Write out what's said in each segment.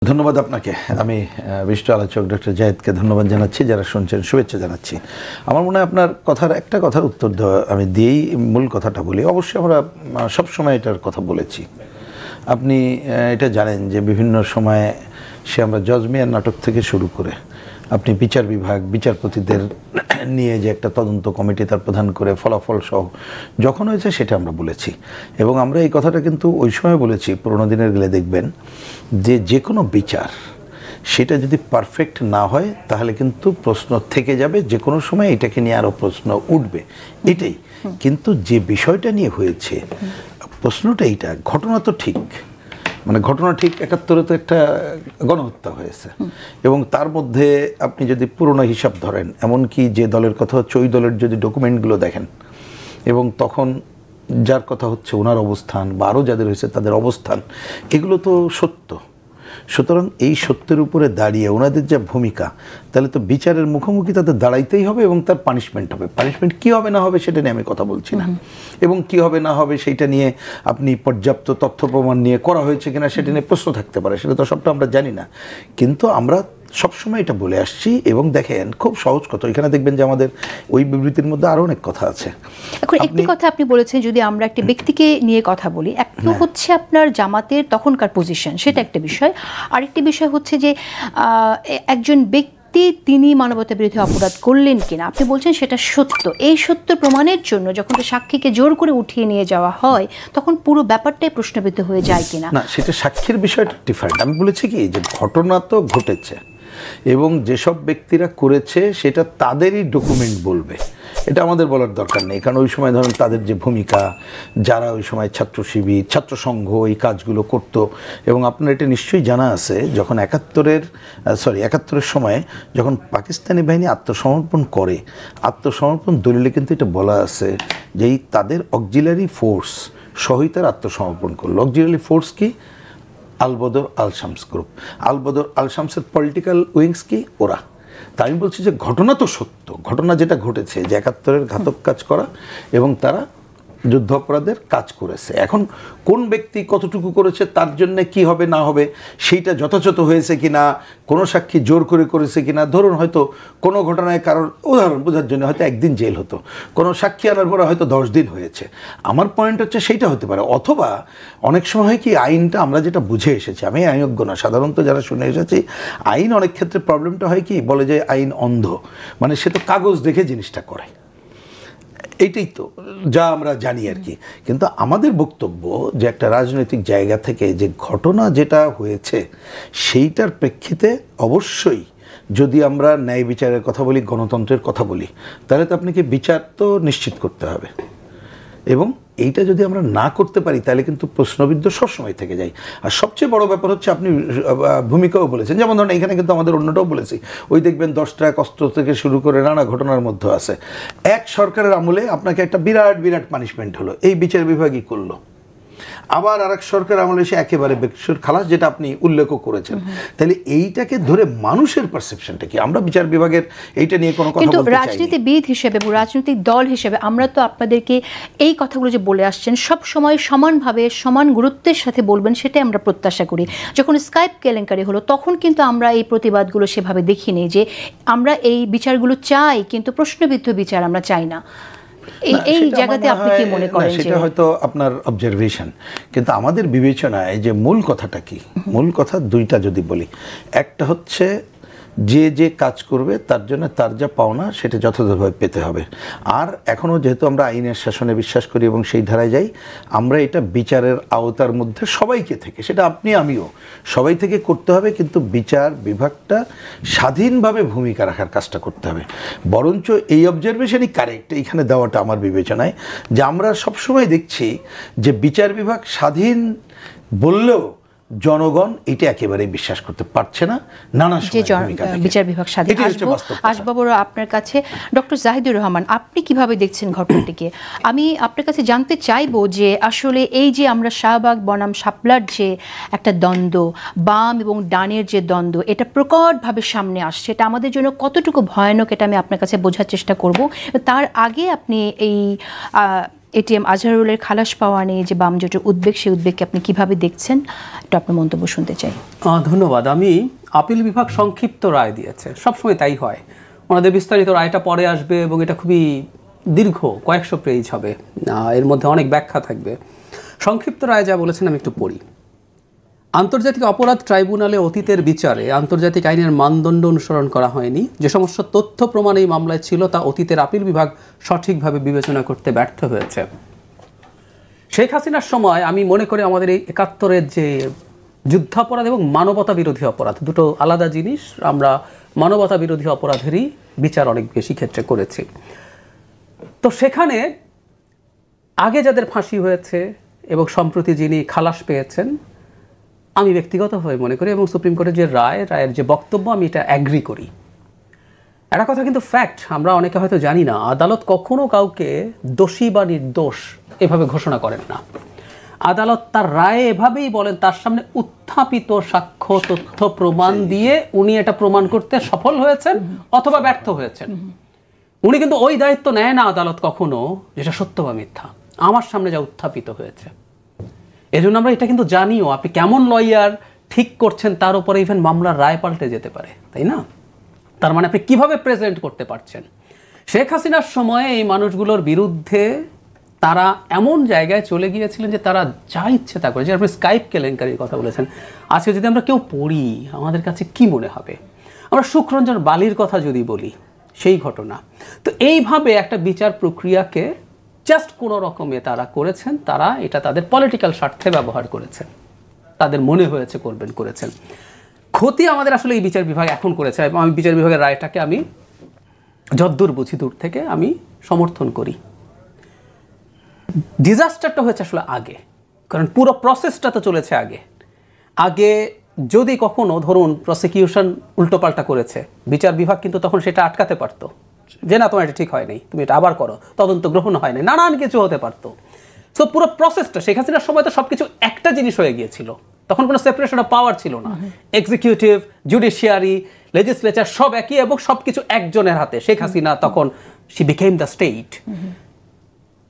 ধন্যবাদ আপনাকে। আমি বিশিষ্ট আলোচক ডক্টর জাহিদকে ধন্যবাদ জানাচ্ছি, যারা শুনছেন শুভেচ্ছা জানাচ্ছি। আমার মনে হয় আপনার কথার উত্তর দেওয়া আমি দিয়েই মূল কথাটা বলি। অবশ্যই আমরা সবসময় এটার কথা বলেছি। আপনি এটা জানেন যে বিভিন্ন সময়ে আমরা জজ মিয়ার নাটক থেকে শুরু করে আপনি বিচার বিভাগ, বিচারপতিদের নিয়ে যে একটা তদন্ত কমিটি তার প্রধান করে ফলাফল সহ যখন হয়েছে সেটা আমরা বলেছি। এবং আমরা এই কথাটা কিন্তু ওই সময় বলেছি, পুরোনো দিনের গেলে দেখবেন যে কোনো বিচার সেটা যদি পারফেক্ট না হয় তাহলে কিন্তু প্রশ্ন থেকে যাবে, যে কোনো সময় এটাকে নিয়ে আরও প্রশ্ন উঠবে, এটাই। কিন্তু যে বিষয়টা নিয়ে হয়েছে প্রশ্নটা এইটা, ঘটনা তো ঠিক, মানে ঘটনা ঠিক, ৭১-এ তো একটা গণহত্যা হয়েছে এবং তার মধ্যে আপনি যদি পুরনো হিসাব ধরেন, এমনকি যে দলের কথা হচ্ছে ওই দলের যদি ডকুমেন্টগুলো দেখেন এবং তখন যার কথা হচ্ছে ওনার অবস্থান বা আরও যাদের হয়েছে তাদের অবস্থান, এগুলো তো সত্য। সুতরাং এই সত্যের উপরে দাঁড়িয়ে ওনাদের যা ভূমিকা, তাহলে তো বিচারের মুখোমুখি তাদের দাঁড়াইতেই হবে এবং তার পানিশমেন্ট হবে। পানিশমেন্ট কী হবে না হবে সেটা নিয়ে আমি কথা বলছি না, এবং কী হবে না হবে সেইটা নিয়ে আপনি পর্যাপ্ত তথ্য প্রমাণ নিয়ে করা হয়েছে কিনা সেটা নিয়ে প্রশ্ন থাকতে পারে, সেটা তো সবটা আমরা জানি না। কিন্তু আমরা সবসময় এটা বলে আসছি। এবং দেখেন খুব সহজ কথা, এখানে দেখবেন যে আমাদের ওই বিবৃতির মধ্যে আরও অনেক কথা আছে। এখন একটি কথা আপনি বলেছেন, যদি আমরা একটি ব্যক্তিকে নিয়ে কথা বলি, একটা হচ্ছে আপনার জামাতের তখনকার পজিশন, সেটা একটা বিষয়। আরেকটি বিষয় হচ্ছে যে একজন ব্যক্তি তিনি মানবতা বিরোধী অপরাধ করলেন কিনা, আপনি বলছেন সেটা সত্য। এই সত্য প্রমাণের জন্য যখন সাক্ষীকে জোর করে উঠিয়ে নিয়ে যাওয়া হয় তখন পুরো ব্যাপারটাই প্রশ্নবিদ্ধ হয়ে যায় কিনা। না, সেটা সাক্ষীর বিষয়টা ডিফারেন্ট। আমি বলেছি কি যে ঘটনা তো ঘটেছে এবং যেসব ব্যক্তিরা করেছে সেটা তাদেরই ডকুমেন্ট বলবে, এটা আমাদের বলার দরকার নেই। কারণ ওই সময় ধরেন তাদের যে ভূমিকা, যারা ওই সময় ছাত্র শিবির, ছাত্র সংঘ এই কাজগুলো করতো, এবং আপনার এটা নিশ্চয়ই জানা আছে যখন ৭১-এর সময় যখন পাকিস্তানি বাহিনী আত্মসমর্পণ করে, আত্মসমর্পণ দলিলে কিন্তু এটা বলা আছে যে তাদের অক্সিলারি ফোর্স সহিতার আত্মসমর্পণ করলো। অক্সিলারি ফোর্স কি? আল বদর আল শামস গ্রুপ, আল বদর আল শামসের পলিটিক্যাল উইংস কি? ওরা। তাই আমি বলছি যে ঘটনা তো সত্য, ঘটনা যেটা ঘটেছে যে ৭১-এর ঘাতক কাজ করা এবং তারা যুদ্ধ অপরাধের কাজ করেছে। এখন কোন ব্যক্তি কতটুকু করেছে তার জন্য কি হবে না হবে সেইটা যথাযথ হয়েছে কিনা, কোনো সাক্ষী জোর করে করেছে কিনা। ধরুন হয়তো কোনো ঘটনায় কারোর উদাহরণ বোঝার জন্য হয়তো ১ দিন জেল হতো, কোনো সাক্ষী আনার পরে হয়তো ১০ দিন হয়েছে। আমার পয়েন্ট হচ্ছে সেইটা হতে পারে। অথবা অনেক সময় হয় কি, আইনটা আমরা যেটা বুঝে এসেছি, আমি আইনজ্ঞ না, সাধারণত যারা শুনে এসেছি, আইন অনেক ক্ষেত্রে প্রবলেমটা হয় কি, বলে যে আইন অন্ধ, মানে সে তো কাগজ দেখে জিনিসটা করে, এইটাই তো যা আমরা জানি আর কি। কিন্তু আমাদের বক্তব্য যে একটা রাজনৈতিক জায়গা থেকে যে ঘটনা যেটা হয়েছে সেইটার প্রেক্ষিতে অবশ্যই যদি আমরা ন্যায় বিচারের কথা বলি, গণতন্ত্রের কথা বলি, তাহলে তো আপনাকে বিচার তো নিশ্চিত করতে হবে। এবং এইটা যদি আমরা না করতে পারি তাহলে কিন্তু প্রশ্নবিদ্ধ সবসময় থেকে যায়। আর সবচেয়ে বড় ব্যাপার হচ্ছে, আপনি ভূমিকাও বলেছেন, যেমন ধরেন এখানে কিন্তু আমাদের অন্যটাও বলেছি, ওই দেখবেন 10 ট্রাক অস্ত্র থেকে শুরু করে নানা ঘটনার মধ্যে আছে। এক সরকারের আমলে আপনাকে একটা বিরাট পানিশমেন্ট হলো, এই বিচার বিভাগই করলো। আবার আরেক সরকার আমলে সে একেবারে বেকসুর খালাস, যেটা আপনি উল্লেখও করেছেন। তাহলে এইটাকে ধরে মানুষের পারসেপশনটা কি, আমরা বিচার বিভাগের এইটা নিয়ে কোনো কথা বলতে চাই না। কিন্তু রাজনীতিবিদ হিসেবে, রাজনৈতিক দল হিসেবে আমরা তো আপনাদেরকে এই কথাগুলো যে বলে আসছেন সব সময় সমানভাবে, সমান গুরুত্বের সাথে বলবেন, সেটাই আমরা প্রত্যাশা করি। যখন স্কাইপ কেলেঙ্কারি হলো তখন কিন্তু আমরা এই প্রতিবাদগুলো সেভাবে দেখিনি, যে আমরা এই বিচারগুলো চাই কিন্তু প্রশ্নবিদ্ধ বিচার আমরা চাই না। এই জায়গাতে আপনি কি মনে করেন? সেটা হয়তো আপনার অবজারভেশন, কিন্তু আমাদের বিবেচনায় যে মূল কথাটা কি, মূল কথা দুইটা যদি বলি, একটা হচ্ছে যে কাজ করবে তার জন্য তার যা পাওনা সেটা যথাযথভাবে পেতে হবে। আর এখনও যেহেতু আমরা আইনের শাসনে বিশ্বাস করি এবং সেই ধারায় যাই, আমরা এটা বিচারের আওতার মধ্যে সবাইকে থেকে, সেটা আপনি আমিও সবাই থেকে করতে হবে, কিন্তু বিচার বিভাগটা স্বাধীনভাবে ভূমিকা রাখার কাজটা করতে হবে। বরঞ্চ এই অবজারভেশনই কারেক্ট এইখানে দেওয়াটা আমার বিবেচনায়, যে আমরা সবসময় দেখছি যে বিচার বিভাগ স্বাধীন বললেও জনগণ এটা একেবারেই বিশ্বাস করতে পারছে না। নানা বিচার বিভাগ স্বাধীন। আসবাবর আপনার কাছে ডক্টর জাহিদুর রহমান, আপনি কিভাবে দেখছেন ঘটনাটিকে? আমি আপনার কাছে জানতে চাইবো যে আসলে এই যে আমরা শাহবাগ বনাম শাপলার যে একটা দ্বন্দ্ব, বাম এবং ডানের যে দ্বন্দ্ব, এটা প্রকটভাবে সামনে আসছে, এটা আমাদের জন্য কতটুকু ভয়ানক এটা আমি আপনার কাছে বোঝার চেষ্টা করব। তার আগে আপনি এটিএম আজহারুলের খালাস পাওয়া নিয়ে যে বাম জোটের উদ্বেগ, সেই উদ্বেগকে আপনি কিভাবে দেখছেন, একটু আপনার মন্তব্য শুনতে চাই। ধন্যবাদ। আমি আপিল বিভাগ সংক্ষিপ্ত রায় দিয়েছে, সবসময় তাই হয়, ওনাদের বিস্তারিত রায়টা পরে আসবে এবং এটা খুবই দীর্ঘ, কয়েকশো পেজ হবে, এর মধ্যে অনেক ব্যাখ্যা থাকবে। সংক্ষিপ্ত রায় যা বলেছেন আমি একটু পড়ি। আন্তর্জাতিক অপরাধ ট্রাইব্যুনালে অতীতের বিচারে আন্তর্জাতিক আইনের মানদণ্ড অনুসরণ করা হয়নি। যে সমস্ত তথ্য প্রমাণ এই মামলায় ছিল তা অতীতের আপিল বিভাগ সঠিকভাবে বিবেচনা করতে ব্যর্থ হয়েছে। শেখ হাসিনার সময় আমি মনে করি আমাদের এই ৭১-এর যে যুদ্ধাপরাধ এবং মানবতা বিরোধী অপরাধ দুটো আলাদা জিনিস। আমরা মানবতা বিরোধী অপরাধেরই বিচার অনেক বেশি ক্ষেত্রে করেছি। তো সেখানে আগে যাদের ফাঁসি হয়েছে এবং সম্প্রতি যিনি খালাস পেয়েছেন, আমি ব্যক্তিগতভাবে মনে করি এবং সুপ্রিম কোর্টের যে রায়ের যে বক্তব্য, আমি এটা অ্যাগ্রি করি। একটা কথা কিন্তু ফ্যাক্ট, আমরা অনেকে হয়তো জানি না, আদালত কখনো কাউকে দোষী বা নির্দোষ এভাবে ঘোষণা করেন না। আদালত তার রায়ে এভাবেই বলেন, তার সামনে উত্থাপিত সাক্ষ্য তথ্য প্রমাণ দিয়ে উনি এটা প্রমাণ করতে সফল হয়েছেন অথবা ব্যর্থ হয়েছেন। উনি কিন্তু ওই দায়িত্ব নেয় না আদালত কখনো, যেটা সত্য বা মিথ্যা, আমার সামনে যা উত্থাপিত হয়েছে। এজন্য আমরা এটা কিন্তু জানিও, আপনি কেমন লয়ার ঠিক করছেন তার উপরে ইভেন মামলার রায় পাল্টে যেতে পারে, তাই না? তার মানে আপনি কিভাবে প্রেজেন্ট করতে পারছেন। শেখ হাসিনার সময়ে এই মানুষগুলোর বিরুদ্ধে তারা এমন জায়গায় চলে গিয়েছিলেন যে তারা যা ইচ্ছে তা করে। যে আপনি স্কাইপ কেলেঙ্কারির কথা বলেছেন, আজকে যদি আমরা কেউ পড়ি আমাদের কাছে কি মনে হবে? আমরা সুখরঞ্জন বালির কথা যদি বলি, সেই ঘটনা। তো এইভাবে একটা বিচার প্রক্রিয়াকে জাস্ট কোনো রকমে তারা করেছেন, তারা এটা তাদের পলিটিক্যাল স্বার্থে ব্যবহার করেছেন, তাদের মনে হয়েছে করেছেন। ক্ষতি আমাদের আসলে এই বিচার বিভাগ এখন করেছে এবং আমি বিচার বিভাগের রায়টাকে আমি যদ্দূর বুঝি দূর থেকে আমি সমর্থন করি। ডিজাস্টারটা হয়েছে আসলে আগে, কারণ পুরো প্রসেসটা তো চলেছে আগে যদি কখনো ধরুন প্রসিকিউশন উল্টোপাল্টা করেছে, বিচার বিভাগ কিন্তু তখন সেটা আটকাতে পারতো, যে না তোমার এটা ঠিক হয়নি, তুমি এটা আবার করো, তদন্ত গ্রহণ হয়নি, নানান কিছু হতে পারতো। তো পুরো প্রসেসটা শেখ হাসিনার সময় তো সবকিছু একটা জিনিস হয়ে গিয়েছিল, তখন কোনো সেপারেশন অফ পাওয়ার ছিল না। এক্সিকিউটিভ, জুডিশিয়ারি, লেজিসলেচার সব একই এবং সবকিছু একজনের হাতে। শেখ হাসিনা তখন শি বিকেম দ্য স্টেট।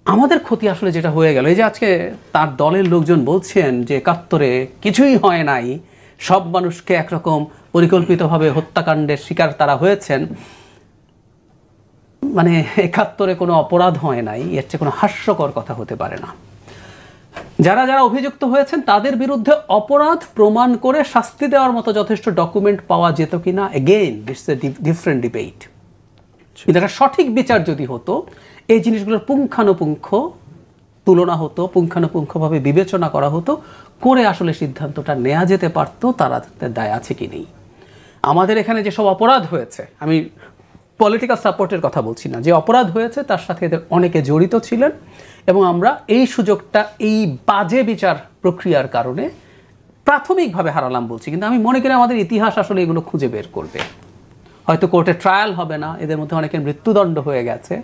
আমাদের ক্ষতি আসলে যেটা হয়ে গেল, এই যে আজকে তার দলের লোকজন বলছেন যে ৭১-এ কিছুই হয় নাই, সব মানুষকে একরকম পরিকল্পিতভাবে হত্যাকাণ্ডের শিকার তারা হয়েছেন, মানে ৭১-এ কোনো অপরাধ হয় নাই, এর চেয়ে কোনো হাস্যকর কথা হতে পারে না। যারা যারা অভিযুক্ত হয়েছেন তাদের বিরুদ্ধে অপরাধ প্রমাণ করে শাস্তি দেওয়ার মতো যথেষ্ট ডকুমেন্ট পাওয়া যেত কিনা, এগেইন দিটস এ ডিফারেন্ট ডিবেট। কিন্তু একটা সঠিক বিচার যদি হতো, এই জিনিসগুলোর পুঙ্খানুপুঙ্খ তুলনা হতো, পুঙ্খানুপুঙ্খভাবে বিবেচনা করা হতো, করে আসলে সিদ্ধান্তটা নেওয়া যেতে পারতো তারা দায় আছে কি নেই। আমাদের এখানে যেসব অপরাধ হয়েছে, আমি পলিটিক্যাল সাপোর্টের কথা বলছি না, যে অপরাধ হয়েছে তার সাথে এদের অনেকে জড়িত ছিলেন এবং আমরা এই সুযোগটা এই বাজে বিচার প্রক্রিয়ার কারণে প্রাথমিকভাবে হারালাম বলছি। কিন্তু আমি মনে করি আমাদের ইতিহাস আসলে এগুলো খুঁজে বের করবে। হয়তো কোর্টে ট্রায়াল হবে না, এদের মধ্যে অনেকের মৃত্যুদণ্ড হয়ে গেছে,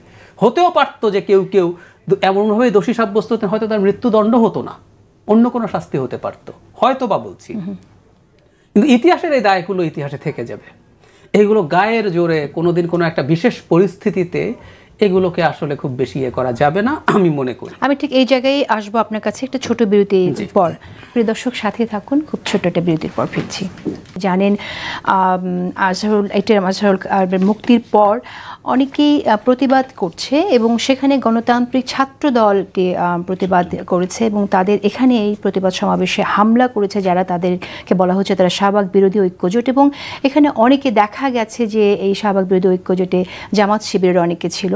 হতেও পারতো যে কেউ কেউ এমনভাবে দোষী সাব্যস্ত হতেন হয়তো তার মৃত্যুদণ্ড হতো না, অন্য কোনো শাস্তি হতে পারতো, হয়তো বা বলছি। কিন্তু ইতিহাসের এই দায়গুলো ইতিহাসে থেকে যাবে। এইগুলো গায়ের জোরে কোনোদিন কোনো একটা বিশেষ পরিস্থিতিতে এগুলোকে আসলে খুব বেশি করা যাবে না আমি মনে করি। আমি ঠিক এই জায়গায় আসবো আপনার কাছে একটা ছোট বিরতির পর। প্রিয় দর্শক সাথে থাকুন, খুব ছোট একটা বিরতির পর ফিরছি। জানেন আজহারুল মুক্তির পর অনেকেই প্রতিবাদ করছে এবং সেখানে গণতান্ত্রিক ছাত্র দলটি প্রতিবাদ করেছে এবং তাদের এখানে এই প্রতিবাদ সমাবেশে হামলা করেছে যারা, তাদেরকে বলা হচ্ছে তারা শাহবাগ বিরোধী ঐক্যজোট। এবং এখানে অনেকে দেখা গেছে যে এই শাহবাগ বিরোধী ঐক্যজোটে জামাত শিবিরের অনেকে ছিল।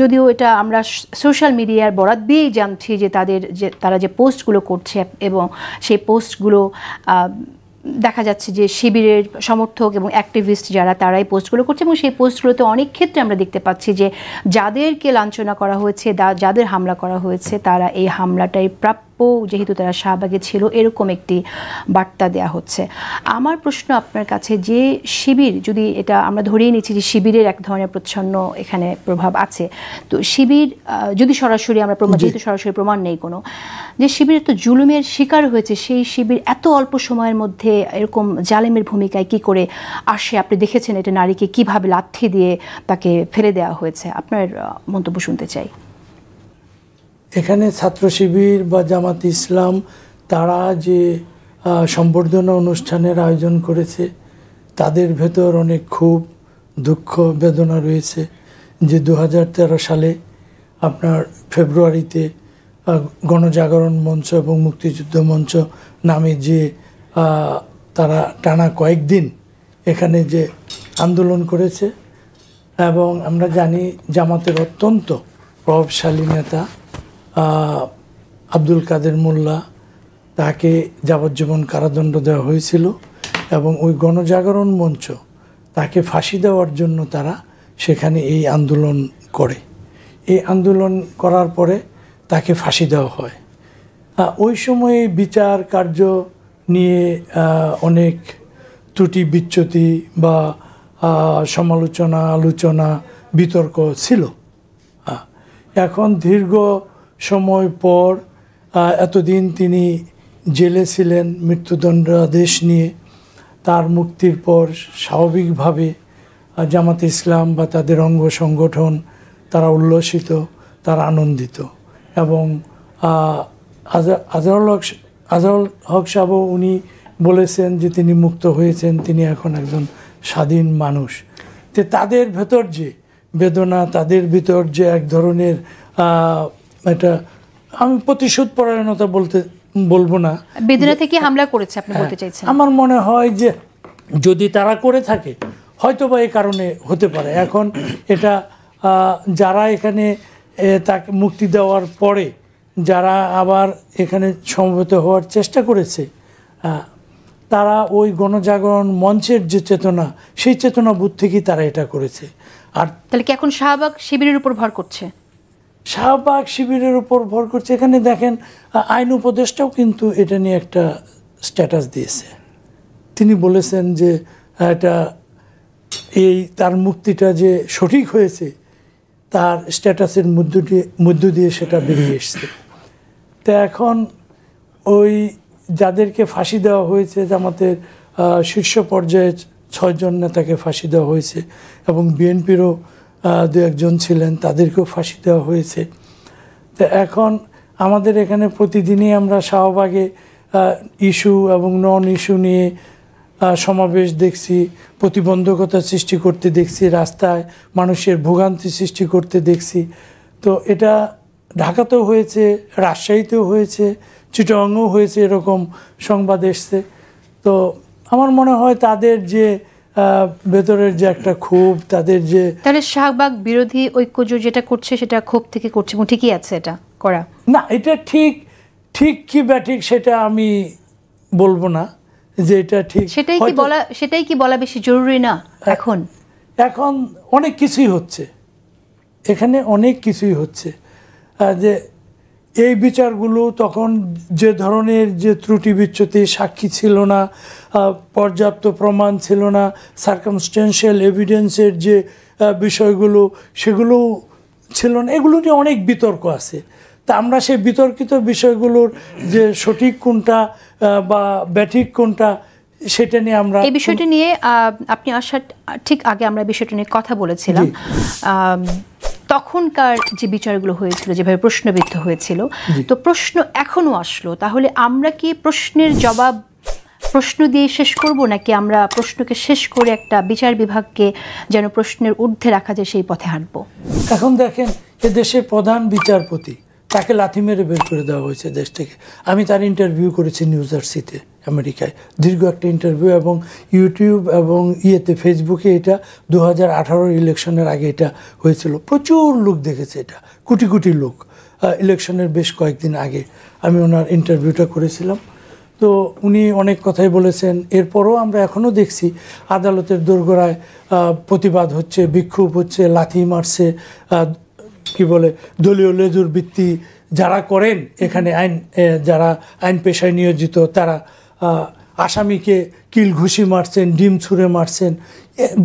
যদিও এটা আমরা সোশ্যাল মিডিয়ার বরাত দিয়েই জানছি যে তারা যে পোস্টগুলো করছে এবং সেই পোস্টগুলো দেখা যাচ্ছে যে শিবিরের সমর্থক এবং অ্যাক্টিভিস্ট যারা, তারাই পোস্টগুলো করছে এবং সেই পোস্টগুলোতে অনেক ক্ষেত্রে আমরা দেখতে পাচ্ছি যে যাদেরকে লাঞ্ছনা করা হয়েছে, যাদের হামলা করা হয়েছে, তারা এই হামলাটাই প্রাপ্য, যেহেতু তারা শাহবাগে ছিল, এরকম একটি বার্তা দেয়া হচ্ছে। আমার প্রশ্ন আপনার কাছে, যে শিবির, যদি এটা আমরা ধরেই নিচ্ছি যে শিবিরের এক ধরনের প্রচ্ছন্ন এখানে প্রভাব আছে, তো শিবির যদি সরাসরি আমরা প্রমাণ, যেহেতু সরাসরি প্রমাণ নেই কোনো, যে শিবির তো জুলুমের শিকার হয়েছে, সেই শিবির এত অল্প সময়ের মধ্যে এরকম জালেমের ভূমিকায় কি করে আসে? আপনি দেখেছেন এটা নারীকে কিভাবে লাথি দিয়ে তাকে ফেলে দেওয়া হয়েছে, আপনার মন্তব্য শুনতে চাই। এখানে ছাত্র শিবির বা জামাত ইসলাম তারা যে সম্বর্ধনা অনুষ্ঠানের আয়োজন করেছে, তাদের ভেতর অনেক ক্ষোভ, দুঃখ, বেদনা রয়েছে যে 2013 সালে আপনার ফেব্রুয়ারিতে গণজাগরণ মঞ্চ এবং মুক্তিযুদ্ধ মঞ্চ নামে যে তারা টানা কয়েকদিন এখানে যে আন্দোলন করেছে, এবং আমরা জানি জামাতের অত্যন্ত প্রভাবশালী নেতা আব্দুল কাদের মোল্লা, তাকে যাবজ্জীবন কারাদণ্ড দেওয়া হয়েছিল এবং ওই গণজাগরণ মঞ্চ তাকে ফাঁসি দেওয়ার জন্য তারা সেখানে এই আন্দোলন করে। এই আন্দোলন করার পরে তাকে ফাঁসি দেওয়া হয়। ওই সময়ে বিচার কার্য নিয়ে অনেক ত্রুটি বিচ্যুতি বা সমালোচনা, আলোচনা, বিতর্ক ছিল। এখন দীর্ঘ সময় পর এতদিন তিনি জেলে ছিলেন মৃত্যুদণ্ডাদেশ নিয়ে, তার মুক্তির পর স্বাভাবিকভাবে জামাত ইসলাম বা তাদের অঙ্গ সংগঠন তারা উল্লসিত, তারা আনন্দিত, এবং আজহারুল হক সাহেবও উনি বলেছেন যে তিনি মুক্ত হয়েছেন, তিনি এখন একজন স্বাধীন মানুষ। তো তাদের ভেতর যে বেদনা, তাদের ভিতর যে এক ধরনের এটা আমি প্রতিশোধ পরায়ণতা বলবো না, বেদনা থেকে হামলা করেছে আপনি বলতে চাইছেন? আমার মনে হয় যে যদি তারা করে থাকে হয়তো বা এই কারণে হতে পারে। এখন এটা যারা এখানে তাকে মুক্তি দেওয়ার পরে যারা আবার এখানে সমবেত হওয়ার চেষ্টা করেছে, তারা ওই গণজাগরণ মঞ্চের যে চেতনা, সেই চেতনা বোধ থেকেই তারা এটা করেছে। আর তাহলে কি এখন শাহবাগ শিবিরের উপর ভর করছে? শাহবাগ শিবিরের উপর ভর করছে। এখানে দেখেন আইন উপদেষ্টাও কিন্তু এটা নিয়ে একটা স্ট্যাটাস দিয়েছে। তিনি বলেছেন যে এটা তার মুক্তিটা যে সঠিক হয়েছে, তার স্ট্যাটাসের মধ্য দিয়ে সেটা বেরিয়ে এসছে। তো এখন ওই যাদেরকে ফাঁসি দেওয়া হয়েছে, জামাতের শীর্ষ পর্যায়ে 6 জন নেতাকে ফাঁসি দেওয়া হয়েছে এবং বিএনপিরও 2-1 জন ছিলেন, তাদেরকেও ফাঁসি দেওয়া হয়েছে। তো এখন আমাদের এখানে প্রতিদিনই আমরা শাহবাগে ইস্যু এবং নন ইস্যু নিয়ে সমাবেশ দেখছি, প্রতিবন্ধকতা সৃষ্টি করতে দেখছি, রাস্তায় মানুষের ভোগান্তি সৃষ্টি করতে দেখছি। তো এটা ঢাকাতেও হয়েছে, রাজশাহীতেও হয়েছে, চিটাগাংও হয়েছে, এরকম সংবাদ এসছে। তো আমার মনে হয় তাদের যে ভেতরের যে একটা ক্ষোভ, তাদের যে, তাহলে শাহবাগ বিরোধী ঐক্যজোট যেটা করছে সেটা ক্ষোভ থেকে করছে এবং ঠিকই আছে এটা করা। না, এটা ঠিক কি ব্যাঠিক সেটা আমি বলবো না যে এটা ঠিক। সেটাই কি বলা বেশি জরুরি না? এখন অনেক কিছুই হচ্ছে, এখানে অনেক কিছুই হচ্ছে। যে এই বিচারগুলো তখন যে ধরনের যে ত্রুটি বিচ্যুতি, সাক্ষী ছিল না, পর্যাপ্ত প্রমাণ ছিল না, সার্কামস্টেন্সিয়াল এভিডেন্সের যে বিষয়গুলো সেগুলো ছিল না, এগুলো নিয়ে অনেক বিতর্ক আছে। তা আমরা সেই বিতর্কিত বিষয়গুলোর যে সঠিক কোনটা বা ব্যাঠিক কোনটা সেটা নিয়ে আমরা এই বিষয়টি নিয়ে আপনি আসার ঠিক আগে আমরা বিষয়টি নিয়ে কথা বলেছিলাম। তখনকার যে বিচারগুলো হয়েছিল, যেভাবে প্রশ্নবিদ্ধ হয়েছিল, তো প্রশ্ন এখনো আসলো, তাহলে আমরা কি প্রশ্নের জবাব প্রশ্ন দিয়ে শেষ করব, নাকি আমরা প্রশ্নকে শেষ করে একটা বিচার বিভাগকে যেন প্রশ্নের ঊর্ধ্বে রাখা যায় সেই পথে হাঁটবো? এখন দেখেন, এ দেশের প্রধান বিচারপতি, তাকে লাথি মেরে বের করে দেওয়া হয়েছে দেশ থেকে। আমি তার ইন্টারভিউ করেছি নিউ জার্সিতে, আমেরিকায়, দীর্ঘ একটা ইন্টারভিউ, এবং ইউটিউব এবং ফেসবুকে এটা 2018 ইলেকশনের আগে এটা হয়েছিল। প্রচুর লোক দেখেছে এটা, কোটি কোটি লোক। ইলেকশনের বেশ কয়েকদিন আগে আমি ওনার ইন্টারভিউটা করেছিলাম। তো উনি অনেক কথাই বলেছেন। এরপরও আমরা এখনও দেখছি আদালতের দোরগোড়ায় প্রতিবাদ হচ্ছে, বিক্ষোভ হচ্ছে, লাথি মারছে, কি বলে দলীয় লেজুর ভিত্তি যারা করেন এখানে, যারা আইন পেশায় নিয়োজিত, তারা আসামিকে কিল ঘুষি মারছেন, ডিম ছুঁড়ে মারছেন,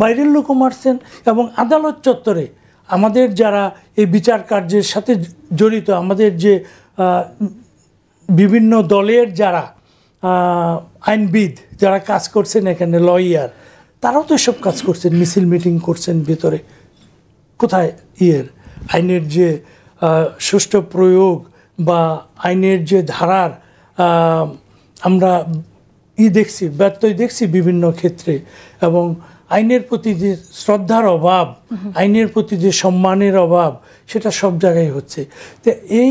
বাইরের লোকও মারছেন। এবং আদালত চত্বরে আমাদের যারা এই বিচার কার্যের সাথে জড়িত, আমাদের যে বিভিন্ন দলের যারা আইনবিদ যারা কাজ করছেন এখানে, লয়ার, তারাও তো এসব কাজ করছেন, মিছিল মিটিং করছেন ভেতরে। কোথায় আইনের যে সুষ্ঠু প্রয়োগ বা আইনের যে ধারার আমরা দেখছি, ব্যত্যয় দেখছি বিভিন্ন ক্ষেত্রে, এবং আইনের প্রতি যে শ্রদ্ধার অভাব, আইনের প্রতি যে সম্মানের অভাব, সেটা সব জায়গায় হচ্ছে। তো এই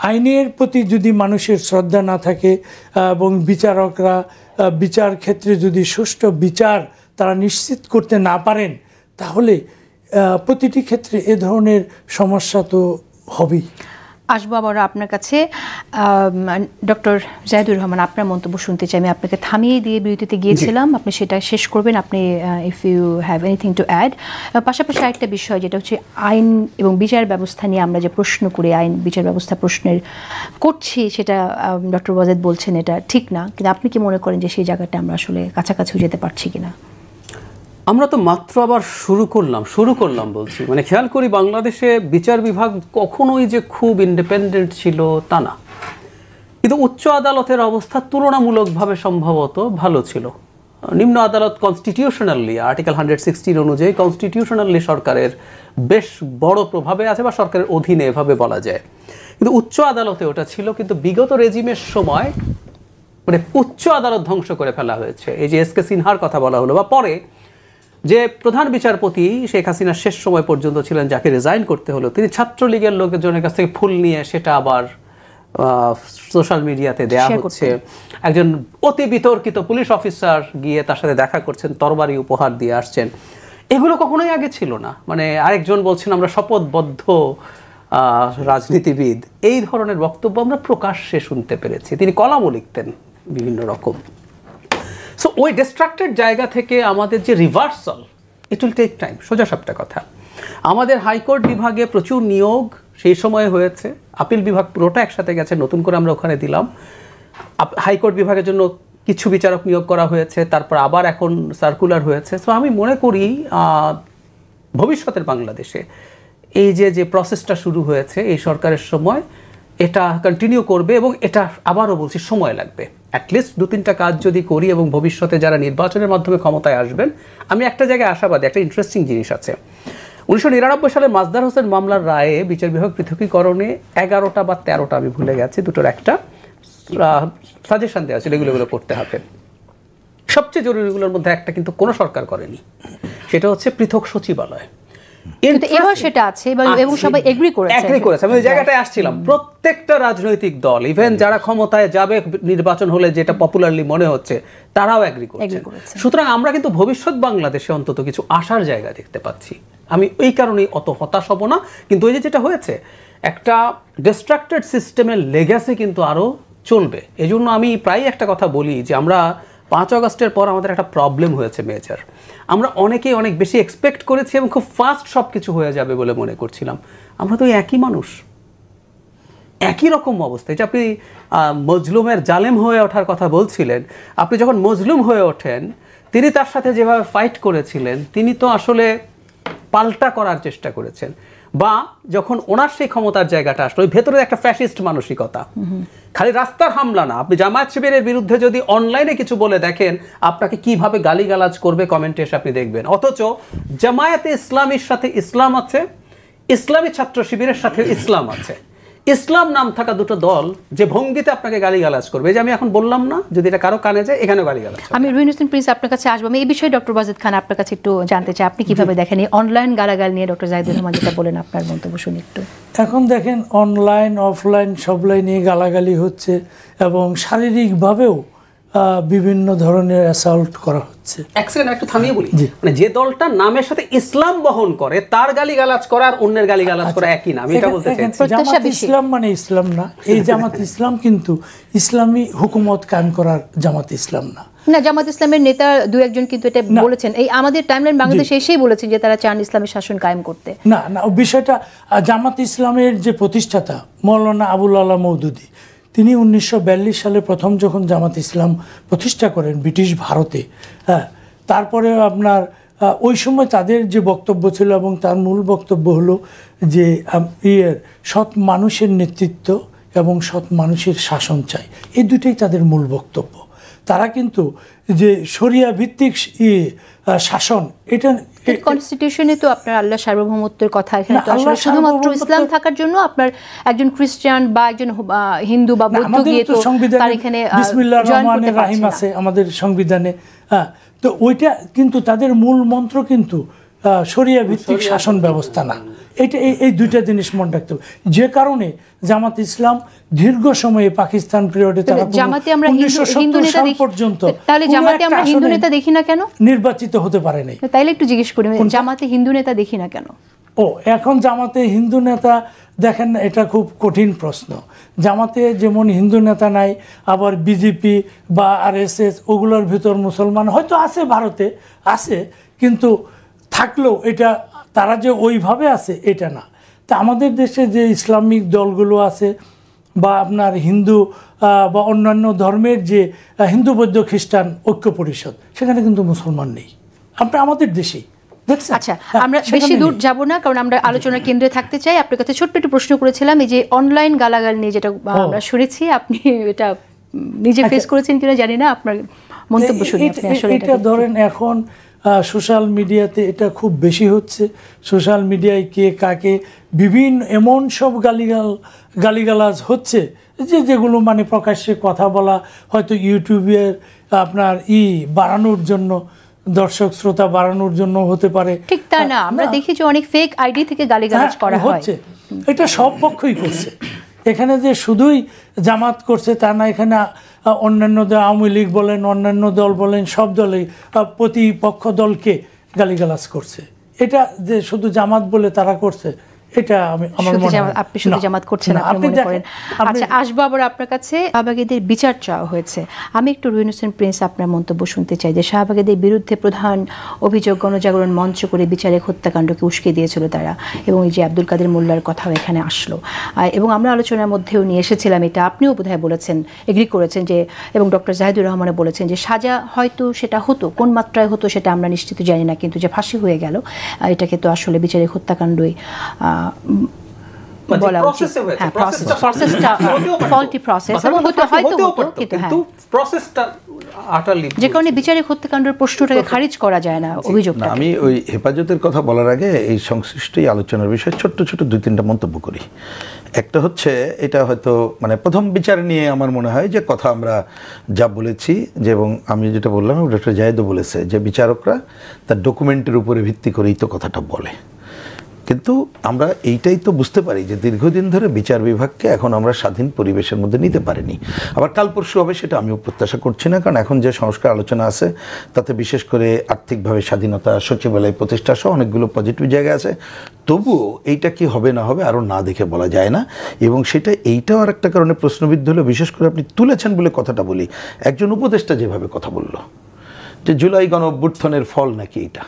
আইনের প্রতি যদি মানুষের শ্রদ্ধা না থাকে এবং বিচারকরা বিচার ক্ষেত্রে যদি সুষ্ঠু বিচার তারা নিশ্চিত করতে না পারেন, তাহলে প্রতিটি ক্ষেত্রে এ ধরনের সমস্যা তো হবেই। আসবো আবার আপনার কাছে। ডক্টর জাহিদুর রহমান, আপনার মন্তব্য শুনতে চাই। আমি আপনাকে থামিয়ে দিয়ে বিরতিতে গিয়েছিলাম, আপনি সেটা শেষ করবেন। আপনি if you have anything to add. পাশাপাশি আরেকটা বিষয় যেটা হচ্ছে আইন এবং বিচার ব্যবস্থা নিয়ে আমরা যে প্রশ্ন করি, আইন বিচার ব্যবস্থা প্রশ্নের করছি, সেটা ডক্টর ওয়াজেদ বলছেন এটা ঠিক না, কিন্তু আপনি কি মনে করেন যে সেই জায়গাটা আমরা আসলে কাছাকাছিও যেতে পারছি কিনা? আমরা তো মাত্র আবার শুরু করলাম বলছি, মানে খেয়াল করি বাংলাদেশে বিচার বিভাগ কখনোই যে খুব ইন্ডিপেন্ডেন্ট ছিল তা না, কিন্তু উচ্চ আদালতের অবস্থা তুলনামূলকভাবে সম্ভবত ভালো ছিল। নিম্ন আদালত কনস্টিটিউশনালি আর্টিকেল 116 অনুযায়ী কনস্টিটিউশনালি সরকারের বেশ বড় প্রভাবে আছে বা সরকারের অধীনে এভাবে বলা যায়, কিন্তু উচ্চ আদালতে ওটা ছিল। কিন্তু বিগত রেজিমের সময় মানে উচ্চ আদালত ধ্বংস করে ফেলা হয়েছে। এই যে এসকে সিনহার কথা বলা হলো, বা পরে যে প্রধান বিচারপতি শেখ হাসিনার শেষ সময় পর্যন্ত ছিলেন, যাকে রিজাইন করতে হলো, তিনি ছাত্রলীগের লোকজনের কাছ থেকে ফুল নিয়ে সেটা আবার সোশ্যাল মিডিয়াতে দেয়া হচ্ছে। একজন অতি বিতর্কিত পুলিশ অফিসার গিয়ে তার সাথে দেখা করছেন, তরবারি উপহার দিয়ে আসছেন। এগুলো কখনোই আগে ছিল না। মানে আরেকজন বলছেন আমরা শপথবদ্ধ রাজনীতিবিদ, এই ধরনের বক্তব্য আমরা প্রকাশ্যে শুনতে পেরেছি। তিনি কলামও লিখতেন বিভিন্ন রকম। সো ওই ডিস্ট্রাক্টেড জায়গা থেকে আমাদের যে reversal, it will take time. সোজা সাপটা কথা, আমাদের হাইকোর্ট বিভাগে প্রচুর নিয়োগ সেই সময় হয়েছে। আপিল বিভাগ পুরোটা একসাথে গেছে, নতুন করে আমরা ওখানে দিলাম। হাইকোর্ট বিভাগের জন্য কিছু বিচারক নিয়োগ করা হয়েছে, তারপর আবার এখন সার্কুলার হয়েছে। সো আমি মনে করি ভবিষ্যতের বাংলাদেশে এই যে প্রসেসটা শুরু হয়েছে এই সরকারের সময়, এটা কন্টিনিউ করবে এবং এটা আবারও বলছি সময় লাগবে। অ্যাটলিস্ট 2-3টা কাজ যদি করি এবং ভবিষ্যতে যারা নির্বাচনের মাধ্যমে ক্ষমতায় আসবেন, আমি একটা জায়গায় আশাবাদী। একটা ইন্টারেস্টিং জিনিস আছে, 1999 সালে মাজদার হোসেন মামলার রায়ে বিচার বিভাগ পৃথকীকরণে 11টা বা 13টা আমি ভুলে গেছি, দুটোর একটা সাজেশন দেওয়া ছিল, এগুলো করতে হবে। সবচেয়ে জরুরিগুলোর মধ্যে একটা কিন্তু কোনো সরকার করেনি, সেটা হচ্ছে পৃথক সচিবালয়। এবার সেটা আছে এবং সবাই এগ্রি করেছে। আমি ওই জায়গাটায় আসছিলাম। প্রত্যেকটা রাজনৈতিক দল, ইভেন যারা ক্ষমতায় যাবে নির্বাচন হলে, যেটা পপুলারলি মনে হচ্ছে, তারাও এগ্রি করছে। সুতরাং আমরা কিন্তু ভবিষ্যৎ বাংলাদেশে অন্তত কিছু আশার জায়গা দেখতে পাচ্ছি। আমি এই কারণেই অত হতাশ হব না। কিন্তু ওই যেটা হয়েছে, একটা ডিস্ট্রাক্টেড সিস্টেমের লেগাসি কিন্তু আরও চলবে। এই জন্য আমি প্রায় একটা কথা বলি যে আমরা 5 আগস্টের পর আমাদের একটা প্রবলেম হয়েছে মেজর। আমরা অনেকেই অনেক বেশি এক্সপেক্ট করেছি এবং খুব ফাস্ট সব কিছু হয়ে যাবে বলে মনে করছিলাম। আমরা তো একই মানুষ, একই রকম অবস্থা। যে আপনি মজলুমের জালেম হয়ে ওঠার কথা বলছিলেন, আপনি যখন মজলুম হয়ে ওঠেন, তিনি তার সাথে যেভাবে ফাইট করেছিলেন, তিনি তো আসলে পাল্টা করার চেষ্টা করেছেন। বা যখন ওনার সেই ক্ষমতার জায়গাটা আসলো, ওই ভেতরে একটা ফ্যাসিস্ট মানসিকতা, খালি রাস্তার হামলা না, আপনি জামায়াত শিবিরের বিরুদ্ধে যদি অনলাইনে কিছু বলে দেখেন, আপনাকে কিভাবে গালিগালাজ করবে কমেন্টে এসে আপনি দেখবেন। অথচ জামায়াতে ইসলামীর সাথে ইসলাম আছে, ইসলামী ছাত্র শিবিরের সাথে ইসলাম আছে। ইসলাম নাম থাকা দুটো দল যে ভঙ্গিতে আপনাকে গালিগালাজ করবে, যে আমি এখন বললাম না, যদি এটা কারো কানে যায়, এখানেও গালিগালাজ। আমি রুহিন হোসেন প্রিন্স আপনার কাছে আসবো। আমি এই বিষয়ে ডক্টর ওয়াজেদ খান আপনার কাছে একটু জানতে চাই, আপনি কিভাবে দেখেন এই অনলাইন গালাগাল নিয়ে? ডক্টর জাহিদুর রহমান যেটা বলেন, আপনার মন্তব্য শুনি একটু। এখন দেখেন, অনলাইন অফলাইন সব লাইনে গালাগালি হচ্ছে এবং শারীরিকভাবেও বিভিন্ন ধরনের অ্যাসাল্ট করা হচ্ছে। এক সেকেন্ড একটু থামিয়ে বলি, মানে যে দলটা নামের সাথে ইসলাম বহন করে তার গালিগালাজ করা আর অন্যের গালিগালাজ করা একই না, আমি এটা বলতে চাইছি। জামাত ইসলাম মানে ইসলাম না, এই জামাত ইসলাম কিন্তু ইসলামী হুকুমত কায়েম করার জামাত ইসলাম না। না, জামাত ইসলামের নেতা 2-1 কিন্তু এটা বলেছেন, এই আমাদের টাইমলাইন বাংলাদেশে এসেই বলেছেন যে তারা চান ইসলামী শাসন কায়েম করতে। না না, বিষয়টা জামাত ইসলামের যে প্রতিষ্ঠাতা মৌলানা আবুল আলা মওদুদী, তিনি 1942 সালে প্রথম যখন জামাত ইসলাম প্রতিষ্ঠা করেন ব্রিটিশ ভারতে, হ্যাঁ, তারপরে আপনার ওই সময় তাদের যে বক্তব্য ছিল এবং তার মূল বক্তব্য হলো যে সৎ মানুষের নেতৃত্ব এবং সৎ মানুষের শাসন চাই, এই দুটোই তাদের মূল বক্তব্য। তারা কিন্তু যে শরিয়া ভিত্তিক শাসন, এটা কনস্টিটিউশনে তো আপনার আল্লাহ সার্বভৌমত্বের কথা এখানে তো আসলে আল্লাহ শুধুমাত্র সার্বভৌমত্ব- ইসলাম থাকার জন্য আপনার একজন খ্রিস্টান বা একজন হিন্দু বা বৌদ্ধ আমাদের গিয়ে তো তো সংবিধানে তার এখানে বিসমিল্লাহির জয়েন করতে রহমানির রাহিম পারছে আছে না। আমাদের সংবিধানে। হ্যাঁ, তো ওইটা কিন্তু তাদের মূল মন্ত্র কিন্তু শরিয়া ভিত্তিক শাসন ব্যবস্থা না। এটা এই দুইটা জিনিস মনে রাখতে হবে। যে কারণে জামাত ইসলাম দীর্ঘ সময়ে পাকিস্তান পিরিয়ডে তারা জামাতে আমরা হিন্দু 1970 নেতা সাল দেখি, পর্যন্ত তাহলে কোনো জামাতে একটা আমরা হিন্দু আসনে নেতা দেখি না কেন? নির্বাচিত হতে পারে নাই। তাইলে একটু জিজ্ঞেস করি, জামাতে হিন্দু নেতা দেখি না কেন? এখন জামাতে হিন্দু নেতা দেখেন না, এটা খুব কঠিন প্রশ্ন। জামাতে যেমন হিন্দু নেতা নাই, আবার বিজেপি বা RSS ওগুলোর ভিতর মুসলমান হয়তো আছে, ভারতে আছে, কিন্তু থাকলেও এটা তারা যে ওইভাবে আছে এটা না। তা আমাদের দেশে যে ইসলামিক দলগুলো আছে বা আপনার হিন্দু বা অন্যান্য ধর্মের যে হিন্দু বৌদ্ধ খ্রিস্টান ঐক্য পরিষদ, সেখানে কিন্তু মুসলমান নেই। আপনি আমাদের দেশেই দেখছেন। আচ্ছা, আমরা বেশি দূর যাব না, কারণ আমরা আলোচনার কেন্দ্রে থাকতে চাই। আপনার কাছে ছোট্ট একটু প্রশ্ন করেছিলাম, এই যে অনলাইন গালাগাল নিয়ে যেটা আমরা শুনেছি, আপনি এটা নিজে ফেস করেছেন কিনা জানি না, আপনার মন্তব্য শুনি আপনি আসলে এটা ধরেন এখন সোশ্যাল মিডিয়াতে এটা খুব বেশি হচ্ছে। সোশ্যাল মিডিয়ায় কে কাকে বিভিন্ন এমন সব গালিগালাজ হচ্ছে যেগুলো মানে প্রকাশ্যে কথা বলা হয়তো ইউটিউবের আপনার বাড়ানোর জন্য, দর্শক শ্রোতা বাড়ানোর জন্য হতে পারে। ঠিক তা না, আমরা দেখি যে অনেক ফেক আইডি থেকে গালিগালাজ করা হয়। এটা সব পক্ষই করছে। এখানে যে শুধুই জামাত করছে তা না, এখানে অন্যান্য আওয়ামী লীগ বলেন, অন্যান্য দল বলেন, সব দলেই প্রতিপক্ষ দলকে গালিগালাজ করছে। এটা যে শুধু জামাত বলে তারা করছে, এটা আমার মনে হয় আপনি শুধু জামাত করছেন আপনি মনে করেন। আচ্ছা, আসবো আবার আপনার কাছে। শাহবাগীদের বিচার চাওয়া হয়েছে। আমি একটু রুহিন হোসেন প্রিন্স আপনার মন্তব্য শুনতে চাই যে শাহবাগীদের বিরুদ্ধে প্রধান অভিযোগ গণজাগরণ মঞ্চ করে বিচারিক হত্যাকাণ্ডকে উস্কে দিয়েছিল তারা, এবং এই যে আব্দুল কাদের মোল্লার কথাও এখানে আসলো, এবং আমরা আলোচনার মধ্যেও নিয়ে এসেছিলাম, এটা আপনিও বোধহয় বলেছেন, এগ্রি করেছেন যে, এবং ডক্টর জাহিদুর রহমানও বলেছেন যে সাজা হয়তো সেটা হতো, কোন মাত্রায় হতো সেটা আমরা নিশ্চিত জানি না, কিন্তু যে ফাঁসি হয়ে গেল এটাকে তো আসলে বিচারিক হত্যাকাণ্ডই বলা উচিত। হ্যাঁ, প্রসেসটা ফল্টি প্রসেস, এবং হয়তো কিন্তু প্রসেসটা আটারলি, যে কারণে বিচারিক হত্যাকাণ্ডের প্রশ্নটাকে খারিজ করা যায় না, অভিযোগটা। আমি ওই হেফাজতের কথা বলার আগে এই সংশ্লিষ্ট আলোচনার বিষয়ে ছোট্ট ছোট 2-3টা মন্তব্য করি। একটা হচ্ছে, এটা হয়তো মানে প্রথম বিচার নিয়ে আমার মনে হয় যে কথা আমরা যা বলেছি, যে এবং আমি যেটা বললাম ডক্টর জাহিদও বলেছে যে বিচারকরা তার ডকুমেন্টের উপরে ভিত্তি করেই তো কথাটা বলে। কিন্তু আমরা এইটাই তো বুঝতে পারি যে দীর্ঘদিন ধরে বিচার বিভাগকে এখন আমরা স্বাধীন পরিবেশের মধ্যে নিতে পারিনি। আবার কাল পরশু হবে সেটা আমিও প্রত্যাশা করছি না, কারণ এখন যে সংস্কার আলোচনা আছে তাতে বিশেষ করে আর্থিকভাবে স্বাধীনতা, সচিবালয় প্রতিষ্ঠা সহ অনেকগুলো পজিটিভ জায়গা আছে। তবুও এইটা কি হবে না হবে আরও না দেখে বলা যায় না, এবং সেটা এইটাও আর একটা কারণে প্রশ্নবিদ্ধ হলো। বিশেষ করে আপনি তুলেছেন বলে কথাটা বলি, একজন উপদেষ্টা যেভাবে কথা বলল যে জুলাই গণ অভ্যুত্থানের ফল নাকি এটা,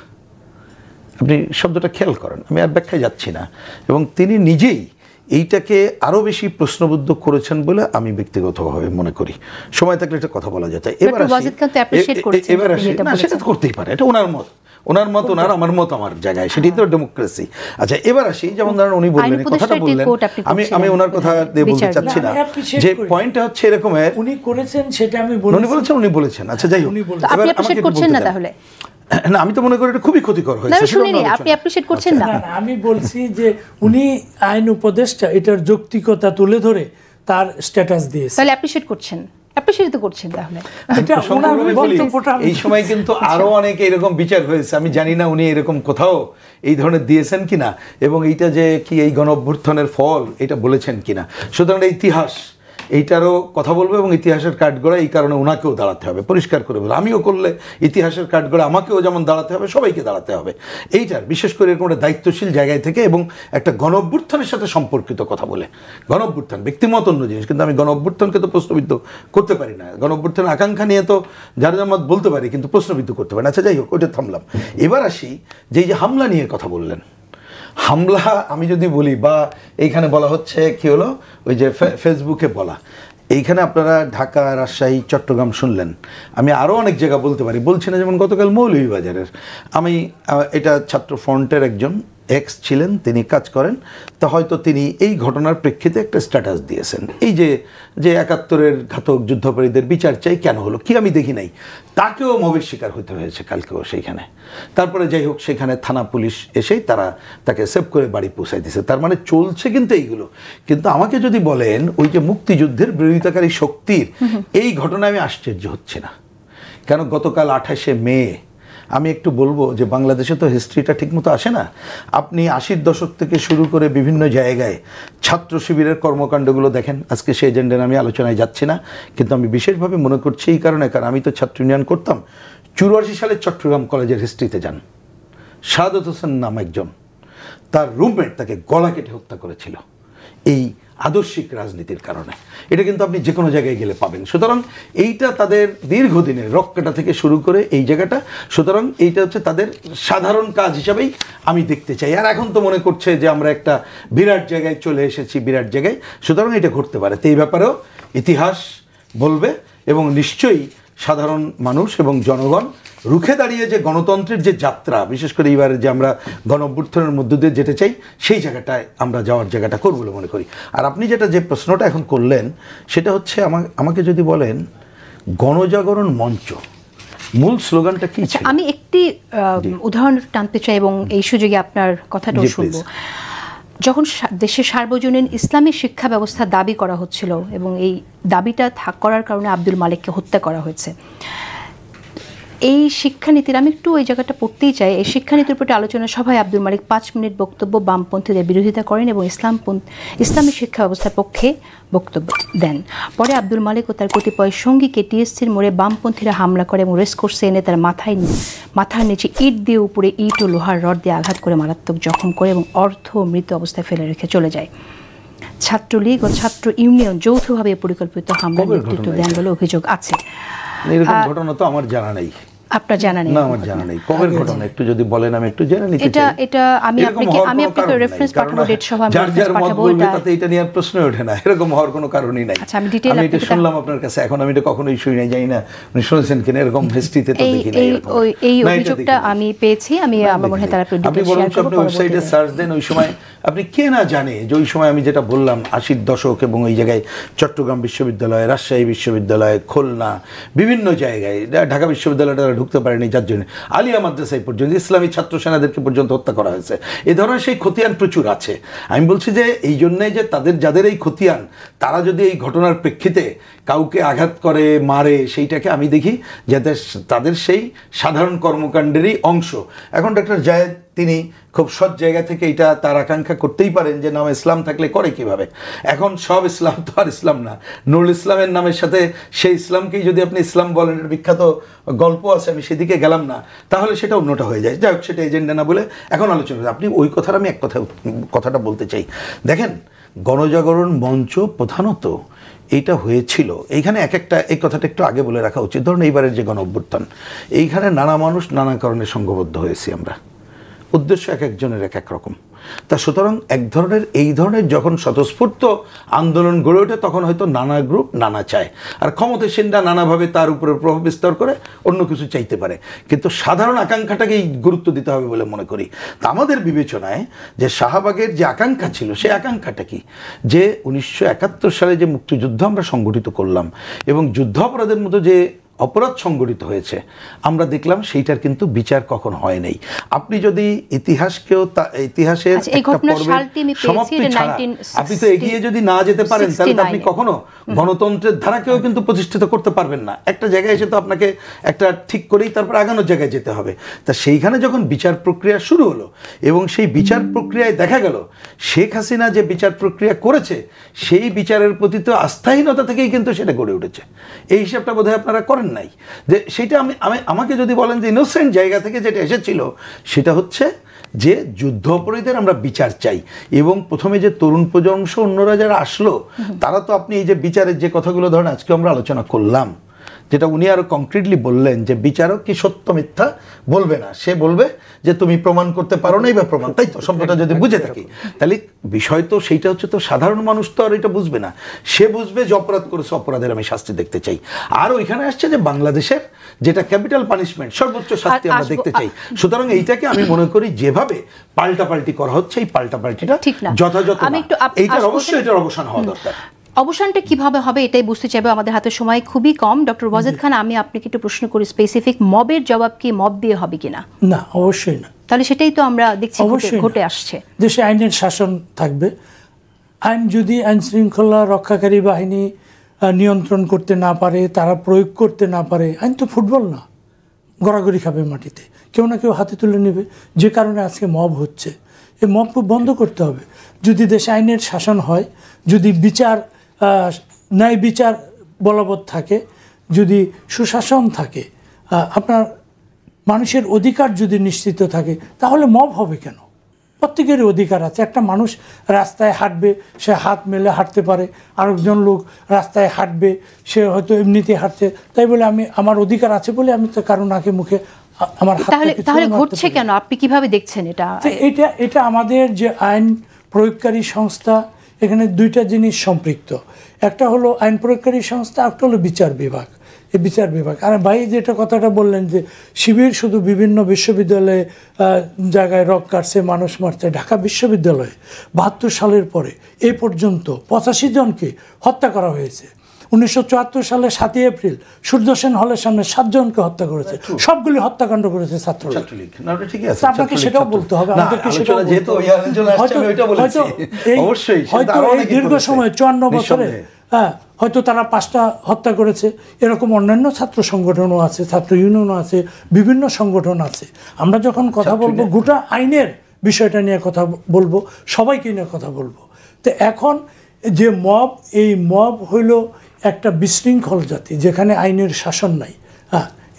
আপনি শব্দটা খেয়াল করেন, আমি আর ব্যাখ্যায় যাচ্ছি না, এবং তিনি নিজেই এইটাকে আরও বেশি প্রশ্নবদ্ধ করেছেন বলে আমি ব্যক্তিগতভাবে মনে করি। সময় থাকলে একটা কথা বলা যেত। এবার আসি, না সেটা তো করতেই পারে, এটা ওনার মত, ওনার আমার মত আমার জায়গায়, সেটাই তো ডেমোক্রেসি। আচ্ছা, এবার আসি, যেমন ধরেন উনি বললেন, কথাটা বললেন, আমি ওনার কথা দিয়ে বলতে চাচ্ছি না, যে পয়েন্টটা হচ্ছে এরকমের, উনি করেছেন সেটা আমি উনি বলেছেন। আচ্ছা, যাই হোক, আপনি অ্যাপ্রিশিয়েট করছেন না তাহলে? না, আমি তো মনে করি এটা খুবই ক্ষতিকর হয়েছে। আপনি অ্যাপ্রিশিয়েট করছেন না? আমি বলছি যে উনি আইন উপদেষ্টা, এটার যৌক্তিকতা তুলে ধরে তার স্ট্যাটাস দিয়েছে, তাহলে অ্যাপ্রিশিয়েট করছেন? অ্যাপ্রিশিয়েট করছেন তাহলে? এই সময় কিন্তু আরো অনেক এরকম বিচার হয়েছে, আমি জানি না উনি এরকম কোথাও এই ধরনের দিয়েছেন কিনা, এবং এইটা যে কি এই গণ অভ্যুত্থানের ফল এটা বলেছেন কিনা। সুতরাং ইতিহাস এইটারও কথা বলবো, এবং ইতিহাসের কাঠগড়া এই কারণে ওনাকেও দাঁড়াতে হবে, পরিষ্কার করে বলবো। আমিও করলে ইতিহাসের কাঠগড়া আমাকেও যেমন দাঁড়াতে হবে, সবাইকে দাঁড়াতে হবে। এইটার বিশেষ করে এরকম একটা দায়িত্বশীল জায়গায় থেকে, এবং একটা গণ অভ্যুত্থানের সাথে সম্পর্কিত কথা বলে। গণ অভ্যুত্থান ব্যক্তিমত অন্য জিনিস, কিন্তু আমি গণ অভ্যুত্থানকে তো প্রশ্নবিদ্ধ করতে পারি না। গণ অভ্যুত্থানের আকাঙ্ক্ষা নিয়ে তো যার মত বলতে পারি, কিন্তু প্রশ্নবিদ্ধ করতে পারি না। আচ্ছা, যাই হোক, ওইটা থামলাম। এবার আসি যে এই যে হামলা নিয়ে কথা বললেন, হামলা আমি যদি বলি, বা এইখানে বলা হচ্ছে কি হলো, ওই যে ফেসবুকে বলা, এইখানে আপনারা ঢাকা, রাজশাহী, চট্টগ্রাম শুনলেন, আমি আরও অনেক জায়গা বলতে পারি, বলছি না। যেমন গতকাল মৌলভীবাজারের, আমি এটা ছাত্র ফ্রন্টের একজন এক্স ছিলেন, তিনি কাজ করেন, তা হয়তো তিনি এই ঘটনার প্রেক্ষিতে একটা স্ট্যাটাস দিয়েছেন, এই যে 71-এর ঘাতক যুদ্ধাপরাধীদের বিচার চাই, কেন হলো কি আমি দেখি নাই, তাকেও মবের শিকার হতে হয়েছে কালকেও সেইখানে। তারপরে যাই হোক, সেখানে থানা পুলিশ এসেই তাকে সেভ করে বাড়ি পৌঁছাই দিয়েছে। তার মানে চলছে কিন্তু এইগুলো। কিন্তু আমাকে যদি বলেন ওই যে মুক্তিযুদ্ধের বিরোধিতাকারী শক্তির এই ঘটনায় আমি আশ্চর্য হচ্ছে না, কেন গতকাল 28শে মে আমি একটু বলবো যে বাংলাদেশে তো হিস্ট্রিটা ঠিকমতো আসে না। আপনি 80-র দশক থেকে শুরু করে বিভিন্ন জায়গায় ছাত্র শিবিরের কর্মকাণ্ডগুলো দেখেন। আজকে সেই এজেন্ডার আমি আলোচনায় যাচ্ছি না, কিন্তু আমি বিশেষভাবে মনে করছি এই কারণে, কারণ আমি তো ছাত্র ইউনিয়ন করতাম। 84 সালে চট্টগ্রাম কলেজের হিস্ট্রিতে যান, সাদত হোসেন নাম একজন, তার রুমমেট তাকে গলা কেটে হত্যা করেছিল এই আদর্শিক রাজনীতির কারণে। এটা কিন্তু আপনি যে কোনো জায়গায় গেলে পাবেন। সুতরাং এইটা তাদের দীর্ঘদিনের রক্তটা থেকে শুরু করে এই জায়গাটা, সুতরাং এইটা হচ্ছে তাদের সাধারণ কাজ হিসাবেই আমি দেখতে চাই। আর এখন তো মনে করছে যে আমরা একটা বিরাট জায়গায় চলে এসেছি, বিরাট জায়গায়, সুতরাং এটা ঘটতে পারে। তো এই ব্যাপারেও ইতিহাস বলবে, এবং নিশ্চয়ই সাধারণ মানুষ এবং জনগণ রুখে দাঁড়িয়ে যে গণতন্ত্রের যে যাত্রা, বিশেষ করে এইবারে যে আমরা গণ অভ্যুত্থানের মধ্য দিয়ে যেতে চাই, সেই জায়গাটায় আমরা যাওয়ার জায়গাটা করব বলে মনে করি। আর আপনি যে প্রশ্নটা এখন করলেন, সেটা হচ্ছে আমাকে যদি বলেন গণজাগরণ মঞ্চ মূল স্লোগানটা কি ছিল? আমি একটি উদাহরণ টানতে চাই এবং এই সুযোগে আপনার কথাটাও শুনবো। যখন দেশের সার্বজনীন ইসলামী শিক্ষা ব্যবস্থা দাবি করা হচ্ছিল এবং এই দাবিটা করার কারণে আব্দুল মালিককে হত্যা করা হয়েছে, এই শিক্ষানীতির, আমি একটু ওই জায়গাটা পড়তেই চাই, এই শিক্ষানীতির প্রতি আলোচনা সভায় আব্দুল মালিক 5 মিনিট বক্তব্য বামপন্থীদের বিরোধিতা করেন এবং ইসলামী শিক্ষা ব্যবস্থার পক্ষে বক্তব্য দেন। পরে আব্দুল মালিক ও তার কতিপয় সঙ্গীকে টিএসসির মোড়ে বামপন্থীরা হামলা করে এবং রেসকোর্সে এনে তার মাথার নিচে ইট দিয়ে উপরে ইট ও লোহার রড দিয়ে আঘাত করে মারাত্মক জখম করে এবং মৃত অবস্থায় ফেলে রেখে চলে যায়। ছাত্রলীগ ও ছাত্র ইউনিয়ন যৌথভাবে পরিকল্পিত হামলার নেতৃত্ব দেন বলে অভিযোগ আছে। এরকম ঘটনা তো আমার জানা নেই। আপনার জানা নেই? না, আমার জানা নেই। কবের ঘটনা একটু যদি বলেন, আমি একটু জেনে নিতে চাই। এটা আমি আপনাকে রেফারেন্স পাঠাবো, ডেট সহ আমি যার মত বলবে তাতে এটা নিয়ে প্রশ্ন ওঠে না, এরকম হওয়ার কোনো কারণই নাই। আচ্ছা, আমি ডিটেইল এটা শুনলাম আপনার কাছে, এখন আমি এটা কখনোই শুনি নাই, জানি না উনি শুনেছেন কিনা, এরকম হিস্ট্রিতে তো দেখি না এরকম। এই অভিযোগটা আমি পেয়েছি, আমি আমার মনে হয় তারা আপনি বলুন, আপনি ওয়েবসাইটে সার্চ দেন, ওই সময় আপনি কে না জানে যে ওই সময় আমি যেটা বললাম 80-র দশক, এবং ওই জায়গায় চট্টগ্রাম বিশ্ববিদ্যালয়, রাজশাহী বিশ্ববিদ্যালয়, খুলনা, বিভিন্ন জায়গায়, ঢাকা বিশ্ববিদ্যালয়টা ঢুকতে পারেনি যার জন্য আলিয়া মাদ্রাসায় পর্যন্ত ইসলামী ছাত্র সেনাদেরকে পর্যন্ত হত্যা করা হয়েছে। এই ধরনের সেই খতিয়ান প্রচুর আছে। আমি বলছি যে এই জন্যে যে যাদের এই খতিয়ান, তারা যদি এই ঘটনার প্রেক্ষিতে কাউকে আঘাত করে, মারে, সেইটাকে আমি দেখি যাতে তাদের সেই সাধারণ কর্মকাণ্ডেরই অংশ। এখন ডক্টর জায়েদ তিনি খুব সৎ জায়গা থেকে এটা তার আকাঙ্ক্ষা করতেই পারেন যে নামে ইসলাম থাকলে করে কিভাবে। এখন সব ইসলাম তো আর ইসলাম না। নুরুল ইসলামের নামের সাথে সেই ইসলামকেই যদি আপনি ইসলাম বলেন, বিখ্যাত গল্প আছে, আমি সেদিকে গেলাম না, তাহলে সেটা অন্যটা হয়ে যায়। যাই হোক, সেটা এজেন্ডা না বলে এখন আলোচনা। আপনি ওই কথার আমি এক কথাটা বলতে চাই। দেখেন, গণজাগরণ মঞ্চ প্রধানত এইটা হয়েছিল এইখানে এই কথাটা একটু আগে বলে রাখা উচিত। ধরুন এইবারের যে গণ অভ্যুত্থান, এইখানে নানা মানুষ নানা কারণে সংঘবদ্ধ হয়েছি আমরা, উদ্দেশ্য এক একজনের এক এক রকম। তা সুতরাং এই ধরনের যখন স্বতঃস্ফূর্ত আন্দোলন গড়ে ওঠে, তখন হয়তো নানা গ্রুপ নানা চায়, আর ক্ষমতাসীনরা নানাভাবে তার উপরে প্রভাব বিস্তার করে অন্য কিছু চাইতে পারে। কিন্তু সাধারণ আকাঙ্ক্ষাটাকেই গুরুত্ব দিতে হবে বলে মনে করি। তা আমাদের বিবেচনায় যে শাহবাগের যে আকাঙ্ক্ষা ছিল, সেই আকাঙ্ক্ষাটা কি, যে 1971 সালে যে মুক্তিযুদ্ধ আমরা সংগঠিত করলাম এবং যুদ্ধ অপরাধের মতো যে অপরাধ সংগঠিত হয়েছে, আমরা দেখলাম সেইটার কিন্তু বিচার কখন হয় নাই। আপনি যদি ইতিহাসের সমাপ্তি ছাড়া আপনি তো এগিয়ে যদি না যেতে পারেন, তাহলে আপনি কখনো গণতন্ত্রের ধারাকেও কিন্তু প্রতিষ্ঠিত করতে পারবেন না। একটা জায়গায় এসে তো আপনাকে একটা ঠিক করেই তারপর আগানোর জায়গায় যেতে হবে। তা সেইখানে যখন বিচার প্রক্রিয়া শুরু হলো এবং সেই বিচার প্রক্রিয়ায় দেখা গেল শেখ হাসিনা যে বিচার প্রক্রিয়া করেছে, সেই বিচারের প্রতি তো আস্থাহীনতা থেকেই কিন্তু সেটা গড়ে উঠেছে। এই হিসাবটা বোধহয় আপনারা করেন নাই। যে সেটা আমাকে যদি বলেন যে ইনোসেন্ট জায়গা থেকে যেটা এসেছিল, সেটা হচ্ছে যে যুদ্ধ অপরাধীদের আমরা বিচার চাই। এবং প্রথমে যে তরুণ প্রজন্ম অন্যরা যারা আসলো, তারা তো আপনি এই যে বিচারের যে কথাগুলো ধরেন আজকে আমরা আলোচনা করলাম, যেটা উনি আরো কংক্রিটলি বললেন যে বিচারক কি সত্য মিথ্যা বলবে না, সে বলবে যে তুমি প্রমাণ করতে পারো নাই বা প্রমাণ, তাই তো শব্দটা যদি বুঝে থাকি, তাহলে বিষয় তো সেইটা হচ্ছে তো সাধারণ মানুষ তো আর এটা বুঝবে না, সে বুঝবে যে অপরাধ করেছে, অপরাধের আমি শাস্তি দেখতে চাই। আর ওইখানে আসছে যে বাংলাদেশের যেটা ক্যাপিটাল পানিশমেন্ট, সর্বোচ্চ শাস্তি আমরা দেখতে চাই। সুতরাং এইটাকে আমি মনে করি যেভাবে পাল্টাপাল্টি করা হচ্ছে, এই পাল্টাপাল্টিটা যথাযথ না, এইটার অবশ্যই এটার অবসান হওয়া দরকার। অবসানটা কিভাবে হবে এটাই বুঝতে চাইবে, আমাদের হাতে সময় খুবই কম। ডক্টর ওয়াজেদ খান, আমি আপনাকে একটু প্রশ্ন করি স্পেসিফিক, মবের জবাব কি মব দিয়ে হবে কিনা? না, অবশ্যই না। তাহলে সেটাই তো আমরা দেখছি ঘটে আসছে। দেশে আইনের শাসন থাকবে। আইন যদি আইন শৃঙ্খলা রক্ষাকারী বাহিনী নিয়ন্ত্রণ করতে না পারে, তারা প্রয়োগ করতে না পারে, আইন তো ফুটবল না, গড়াগড়ি খাবে মাটিতে, কেউ না কেউ হাতে তুলে নেবে। যে কারণে আজকে মব হচ্ছে, এই মব বন্ধ করতে হবে। যদি দেশে আইনের শাসন হয়, যদি বিচার ন্যায় বিচার বলবৎ থাকে, যদি সুশাসন থাকে, আপনার মানুষের অধিকার যদি নিশ্চিত থাকে, তাহলে মব হবে কেন? প্রত্যেকেরই অধিকার আছে। একটা মানুষ রাস্তায় হাঁটবে, সে হাত মেলে হাঁটতে পারে, আরেকজন লোক রাস্তায় হাঁটবে, সে হয়তো এমনিতে হাঁটছে, তাই বলে আমি আমার অধিকার আছে বলে আমি তো কারো নাকে মুখে আমার হাত। তাহলে ঘটছে কেন, আপনি কিভাবে দেখছেন এটা? এটা আমাদের যে আইন প্রয়োগকারী সংস্থা, এখানে দুইটা জিনিস সম্পৃক্ত। একটা হলো আইন প্রয়োগকারী সংস্থা, একটা হলো বিচার বিভাগ। এই বিচার বিভাগ, আর ভাই যেটা কথাটা বললেন যে শিবির শুধু বিভিন্ন বিশ্ববিদ্যালয়ে জায়গায় রক কাটছে, মানুষ মারছে, ঢাকা বিশ্ববিদ্যালয়ে 72 সালের পরে এ পর্যন্ত 85 জনকে হত্যা করা হয়েছে। 1974 সালে 7ই এপ্রিল সূর্য সেন হলের সামনে 7 জনকে হত্যা করেছে, সবগুলি হত্যাকাণ্ড করেছে ছাত্রলীগ। আপনাকে সেটাও বলতে হবে, আমাদেরকে সেটাও হয়তো এই দীর্ঘ সময় 54 বছরে হয়তো তারা 5টা হত্যা করেছে। এরকম অন্যান্য ছাত্র সংগঠনও আছে, ছাত্র ইউনিয়নও আছে, বিভিন্ন সংগঠন আছে। আমরা যখন কথা বলবো গোটা আইনের বিষয়টা নিয়ে কথা বলবো, সবাইকে নিয়ে কথা বলবো। তো এখন যে মব, এই মব হইল একটা বিশৃঙ্খল জাতি, যেখানে আইনের শাসন নাই।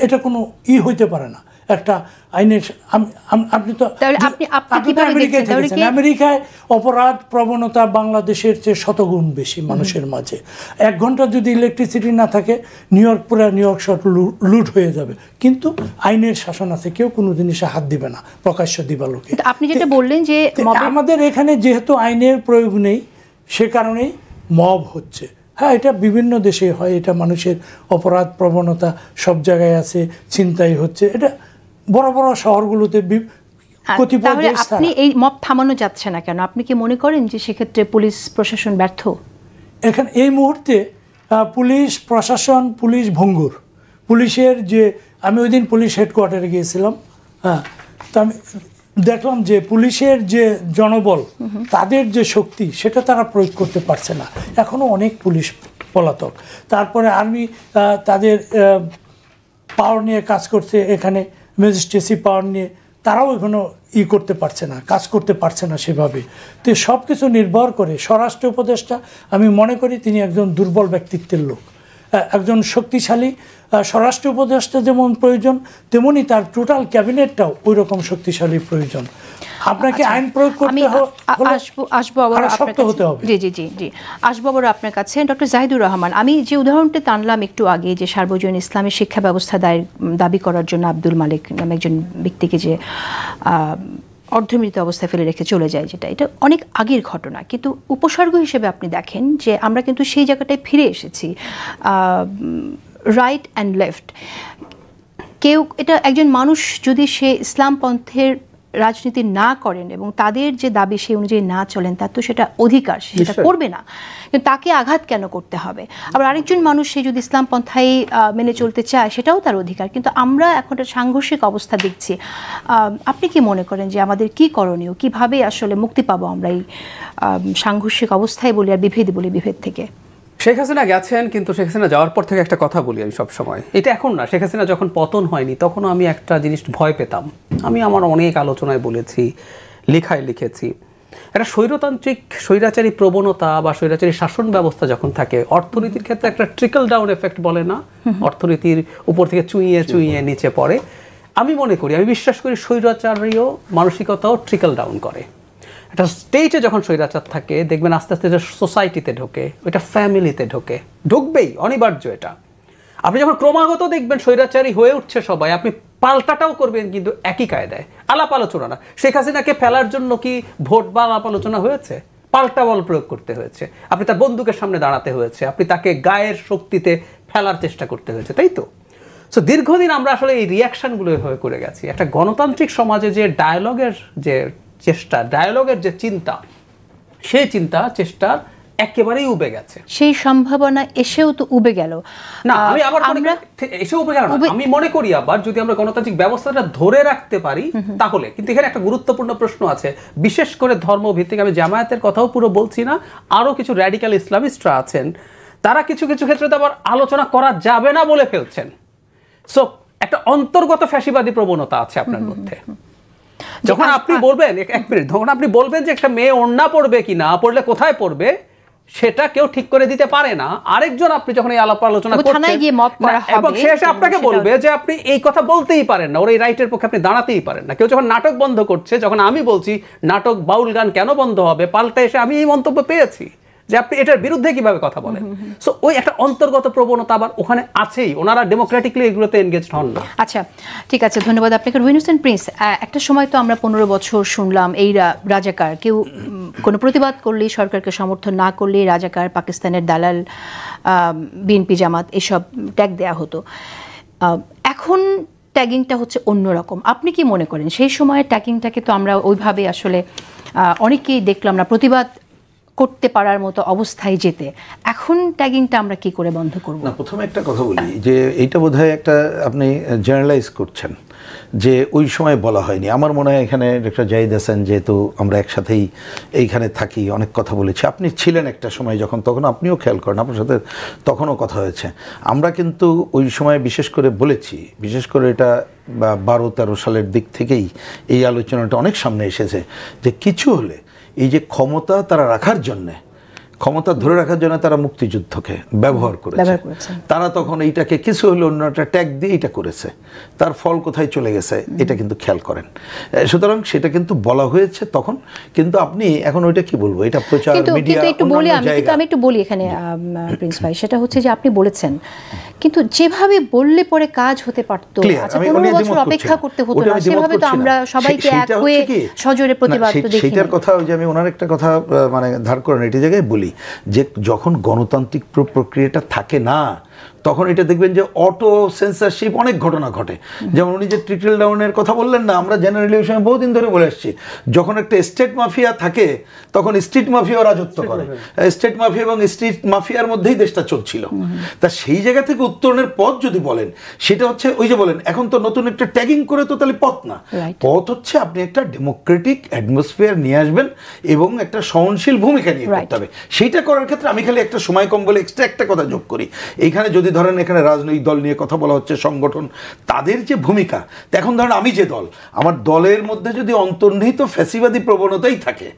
এটা কোনো হইতে পারে না। একটা আইনের আপনি তো আমেরিকায় অপরাধ প্রবণতা বাংলাদেশের চেয়ে শতগুণ বেশি মানুষের মাঝে। 1 ঘন্টা যদি ইলেকট্রিসিটি না থাকে, নিউ ইয়র্ক শহর লুট হয়ে যাবে, কিন্তু আইনের শাসন আছে, কেউ কোনো জিনিসে হাত দিবে না, প্রকাশ্য দিবালোকে। আপনি যেটা বললেন যে আমাদের এখানে যেহেতু আইনের প্রয়োগ নেই, সে কারণেই মব হচ্ছে। হ্যাঁ, এটা বিভিন্ন দেশে হয়, এটা মানুষের অপরাধ প্রবণতা সব জায়গায় আছে, ছিনতাই হচ্ছে, এটা বড় বড় শহরগুলোতে কতিপয় দেশ। আপনি এই মব থামানো যাচ্ছে না কেন? আপনি কি মনে করেন যে সেক্ষেত্রে পুলিশ প্রশাসন ব্যর্থ? এখানে এই মুহূর্তে পুলিশ প্রশাসন, পুলিশ ভঙ্গুর। পুলিশের যে, আমি ওই দিন পুলিশ হেডকোয়ার্টারে গিয়েছিলাম, তো আমি দেখলাম যে পুলিশের যে জনবল, তাদের যে শক্তি, সেটা তারা প্রয়োগ করতে পারছে না। এখনও অনেক পুলিশ পলাতক। তারপরে আর্মি তাদের পাওয়ার নিয়ে কাজ করছে, এখানে ম্যাজিস্ট্রেসি পাওয়ার নিয়ে তারাও এখনও করতে পারছে না, কাজ করতে পারছে না সেভাবে। তো সব কিছু নির্ভর করে স্বরাষ্ট্র উপদেষ্টা, আমি মনে করি তিনি একজন দুর্বল ব্যক্তিত্বের লোক। একজন শক্তিশালী স্বরাষ্ট্র উপদেষ্টা যেমন প্রয়োজন, তেমনি তার টোটাল ক্যাবিনেটটাও ওই রকম শক্তিশালী প্রয়োজন। আপনাকে আইন প্রয়োগ করতে হবে। জি, আসবো আবার আপনার কাছে। ডক্টর জাহিদুর রহমান, আমি যে উদাহরণটা টানলাম একটু আগে, যে সার্বজনীন ইসলামী শিক্ষা ব্যবস্থা দাবি করার জন্য আব্দুল মালিক নামে একজন ব্যক্তিকে যে অর্ধমৃত অবস্থায় ফেলে রেখে চলে যায়, এটা অনেক আগের ঘটনা, কিন্তু উপসর্গ হিসেবে আপনি দেখেন যে আমরা কিন্তু সেই জায়গাটায় ফিরে এসেছি। রাইট অ্যান্ড লেফট, কেউ এটা একজন মানুষ যদি সে ইসলাম পন্থের রাজনীতি না করেন এবং তাদের যে দাবি সেই অনুযায়ী না চলেন, তার তো সেটা অধিকার, সেটা করবে না, কিন্তু তাকে আঘাত কেন করতে হবে? আবার আরেকজন মানুষ সে যদি ইসলাম পন্থায় মেনে চলতে চায়, সেটাও তার অধিকার। কিন্তু আমরা এখন একটা সাংঘর্ষিক অবস্থা দেখছি। আপনি কি মনে করেন যে আমাদের কি করণীয়, কিভাবে আসলে মুক্তি পাবো আমরা এই সাংঘর্ষিক অবস্থায় বলি আর বিভেদ বলি, বিভেদ থেকে? শেখ হাসিনা গেছেন, কিন্তু শেখ হাসিনা যাওয়ার পর থেকে একটা কথা বলি আমি সবসময়, এটা এখন না, শেখ হাসিনা যখন পতন হয়নি তখনও আমি একটা জিনিস ভয় পেতাম। আমি আমার অনেক আলোচনায় বলেছি, লেখায় লিখেছি, একটা স্বৈরতান্ত্রিক স্বৈরাচারী প্রবণতা বা স্বৈরাচারী শাসন ব্যবস্থা যখন থাকে, অর্থনীতির ক্ষেত্রে একটা ট্রিকল ডাউন এফেক্ট বলে না, অর্থনীতির উপর থেকে চুইয়ে চুইয়ে নিচে পড়ে। আমি মনে করি, আমি বিশ্বাস করি স্বৈরাচারীয় মানসিকতাও ট্রিকল ডাউন করে। একটা স্টেটে যখন স্বৈরাচার থাকে, দেখবেন আস্তে আস্তে সোসাইটিতে ঢোকে, ওইটা ফ্যামিলিতে ঢুকবেই, অনিবার্য এটা। আপনি যখন ক্রমাগত দেখবেন স্বৈরাচারী হয়ে উঠছে সবাই, আপনি পাল্টাটাও করবেন কিন্তু একই কায়দায়, আলাপ আলোচনা না। শেখ হাসিনাকে ফেলার জন্য কি ভোট বা আলাপ আলোচনা হয়েছে? পাল্টা বল প্রয়োগ করতে হয়েছে, আপনি তার বন্দুকের সামনে দাঁড়াতে হয়েছে, আপনি তাকে গায়ের শক্তিতে ফেলার চেষ্টা করতে হয়েছে, তাই তো? সো দীর্ঘদিন আমরা আসলে এই রিয়াকশনগুলো হয়ে করে গেছি। একটা গণতান্ত্রিক সমাজে যে ডায়ালগের যে চেষ্টা, ডায়ালগের যে চিন্তা, সেই চিন্তা চেষ্টার একেবারেই উবে গেছে। সেই সম্ভাবনা এসেও তো উবে গেল না, আমি আবার এসে উবে গেল না। আমি মনে করি আবার যদি আমরা গণতান্ত্রিক ব্যবস্থাটা ধরে রাখতে পারি তাহলে, কিন্তু এখানে একটা গুরুত্বপূর্ণ প্রশ্ন আছে, বিশেষ করে ধর্মভিত্তিক। আমি জামায়াতের কথাও পুরো বলছি না, আরো কিছু র্যাডিক্যাল ইসলামিস্টরা আছেন, তারা কিছু কিছু ক্ষেত্রে তো আবার আলোচনা করা যাবে না বলে ফেলছেন। সো একটা অন্তর্গত ফ্যাসিবাদী প্রবণতা আছে আপনার মধ্যে। যখন আপনি বলবেন, এক মিনিট, যখন আপনি বলবেন যে একটা মেয়ে ওড়না পড়বে কি না পড়লে কোথায় পড়বে সেটা কেউ ঠিক করে দিতে পারে না, আরেকজন আপনি যখন এই আলাপ আলোচনা করছেন এবং শেষে আপনাকে বলবে যে আপনি এই কথা বলতেই পারেন না, ওর এই রাইটের পক্ষে আপনি দাঁড়াতেই পারেন না। কেউ যখন নাটক বন্ধ করছে, যখন আমি বলছি নাটক বাউল গান কেন বন্ধ হবে, পাল্টা এসে আমি এই মন্তব্য পেয়েছি যে আপনি এটার বিরুদ্ধে কিভাবে কথা বলেন। সো ওই একটা অন্তর্গত প্রবণতা আবার ওখানে আছেই, ওনারা ডেমোক্রেটিকলি এগুলোতে এনগেজড হন না। আচ্ছা, ঠিক আছে, ধন্যবাদ আপনাকে রুহিন হোসেন প্রিন্স। একটা সময় তো আমরা 15 বছর শুনলাম এই রাজাকার, কেউ কোনো প্রতিবাদ করলেই, সরকারকে সমর্থন না করলেই রাজাকার, পাকিস্তানের দালাল, বিএনপি জামাত এসব ট্যাগ দেয়া হতো। এখন ট্যাগিংটা হচ্ছে অন্যরকম। আপনি কি মনে করেন সেই সময়ের ট্যাগিংটাকে তো আমরা ওইভাবে আসলে অনেকেই দেখলাম না প্রতিবাদ করতে পারার মতো অবস্থায় যেতে, এখন ট্যাগিংটা আমরা কি করে বন্ধ করব? না, প্রথমে একটা কথা বলি যে এইটা বোধহয় একটা আপনি জেনারেলাইজ করছেন যে ওই সময় বলা হয়নি। আমার মনে হয় এখানে ডক্টর জাহিদ হাসান, যেহেতু আমরা একসাথেই এইখানে থাকি, অনেক কথা বলেছি, আপনি ছিলেন একটা সময় যখন, তখন আপনিও খেয়াল করেন, আপনার সাথে তখনও কথা হয়েছে। আমরা কিন্তু ওই সময় বিশেষ করে বলেছি, বিশেষ করে এটা 12-13 সালের দিক থেকেই এই আলোচনাটা অনেক সামনে এসেছে যে কিছু হলে এই যে ক্ষমতা তারা রাখার জন্যে, ক্ষমতা ধরে রাখার জন্য তারা মুক্তিযুদ্ধকে ব্যবহার করেছে। তারা তখন এইটাকে কিছু হলে অন্য একটা ট্যাগ দিয়ে এটা করেছে, তার ফল কোথায় চলে গেছে এটা কিন্তু খেয়াল করেন। সুতরাং সেটা কিন্তু বলা হয়েছে তখন, কিন্তু আপনি এখন ওইটা কি বলবো, এটা প্রচার মিডিয়া আমি একটু বলি এখানে প্রিন্স ভাই, সেটা হচ্ছে যে আপনি বলেছেন কিন্তু যেভাবে বললে পরে কাজ হতে পারতো, আচ্ছা 15 বছর অপেক্ষা করতে হতো না, সেভাবে তো আমরা সবাইকে এক হয়ে সজোরে প্রতিবাদ তো দেখি। সেটার কথা যে আমি ওনার একটা কথা মানে ধার করেন এই জায়গায় বলি যে যখন গণতান্ত্রিক প্রক্রিয়াটা থাকে না, তখন এটা দেখবেন যে অটো সেন্সরশিপ অনেক ঘটনা ঘটে। যেমন উনি যে ট্রিকল ডাউনের কথা বললেন না, আমরা জেনারেলি ওই সময় বহুদিন ধরে বলে আসছি, যখন একটা স্টেট মাফিয়া থাকে তখন স্ট্রিট মাফিয়াও রাজত্ব করে, স্টেট মাফিয়া এবং স্ট্রিট মাফিয়ার মধ্যেই দেশটা চলছিল। তা সেই জায়গা থেকে উত্তরণের পথ যদি বলেন, সেটা হচ্ছে ওই যে বলেন এখন তো নতুন একটা ট্যাগিং করে তো তাহলে পথ না, পথ হচ্ছে আপনি একটা ডেমোক্রেটিক অ্যাটমসফিয়ার নিয়ে আসবেন এবং একটা সহনশীল ভূমিকা নিয়ে করতে হবে। সেইটা করার ক্ষেত্রে আমি খালি একটা সময় কম বলে এক্সট্রা একটা কথা যোগ করি, এইখানে যদি ধরেন এখানে রাজনৈতিক দল নিয়ে কথা বলা হচ্ছে, সংগঠন, তাদের যে ভূমিকা, এখন ধরেন আমি যে দল, আমার দলের মধ্যে যদি অন্তর্নিহিত ফ্যাসিবাদী প্রবণতাই থাকে,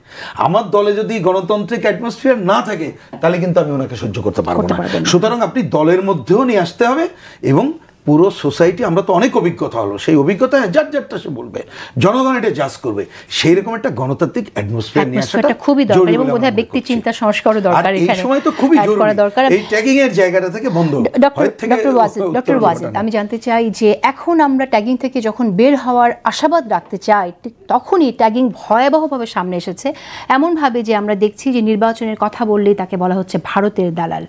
আমার দলে যদি গণতান্ত্রিক অ্যাটমসফিয়ার না থাকে, তাহলে কিন্তু আমি ওনাকে সহ্য করতে পারবো না। সুতরাং আপনি দলের মধ্যেও নিয়ে আসতে হবে এবং পুরো সোসাইটি, আমরা তো অনেক অভিজ্ঞতা হলো, সেই অভিজ্ঞতায় যারটা সে বলবে, জনগণ এটা জাজ করবে, সেই রকম একটা গণতান্ত্রিক অ্যাটমসফিয়ার নিয়ে আসাটা খুবই দরকার এবং বোধহয় ব্যক্তি চিন্তা সংস্কারও দরকার এখানে। এই সময় তো খুবই জরুরি এই ট্যাগিং এর জায়গাটা থেকে বন্ধ। ডক্টর ওয়াজিদ, আমি জানতে চাই যে এখন আমরা ট্যাগিং থেকে যখন বের হওয়ার আশাবাদ রাখতে চাই, তখনই ট্যাগিং ভয়াবহভাবে সামনে এসেছে, এমনভাবে যে আমরা দেখছি যে নির্বাচনের কথা বললেই তাকে বলা হচ্ছে ভারতের দালাল।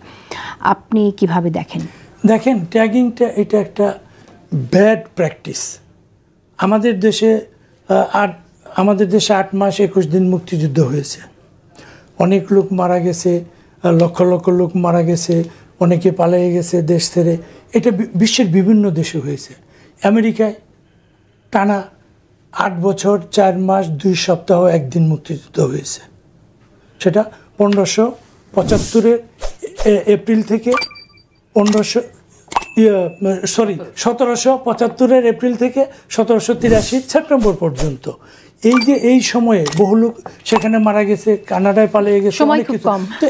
আপনি কিভাবে দেখেন? দেখেন, ট্যাগিংটা এটা একটা ব্যাড প্র্যাকটিস। আমাদের দেশে 8 মাস 21 দিন মুক্তিযুদ্ধ হয়েছে, অনেক লোক মারা গেছে, লক্ষ লক্ষ লোক মারা গেছে, অনেকে পালিয়ে গেছে দেশ ছেড়ে। এটা বিশ্বের বিভিন্ন দেশে হয়েছে। আমেরিকায় টানা 8 বছর 4 মাস 2 সপ্তাহ 1 দিন মুক্তিযুদ্ধ হয়েছে। সেটা 1575-এর এপ্রিল থেকে 1775-এর এপ্রিল থেকে 1783 সেপ্টেম্বর পর্যন্ত। এই সময়ে বহু লোক সেখানে মারা গেছে, কানাডায় পালিয়ে গেছে, অনেক কিছু। তো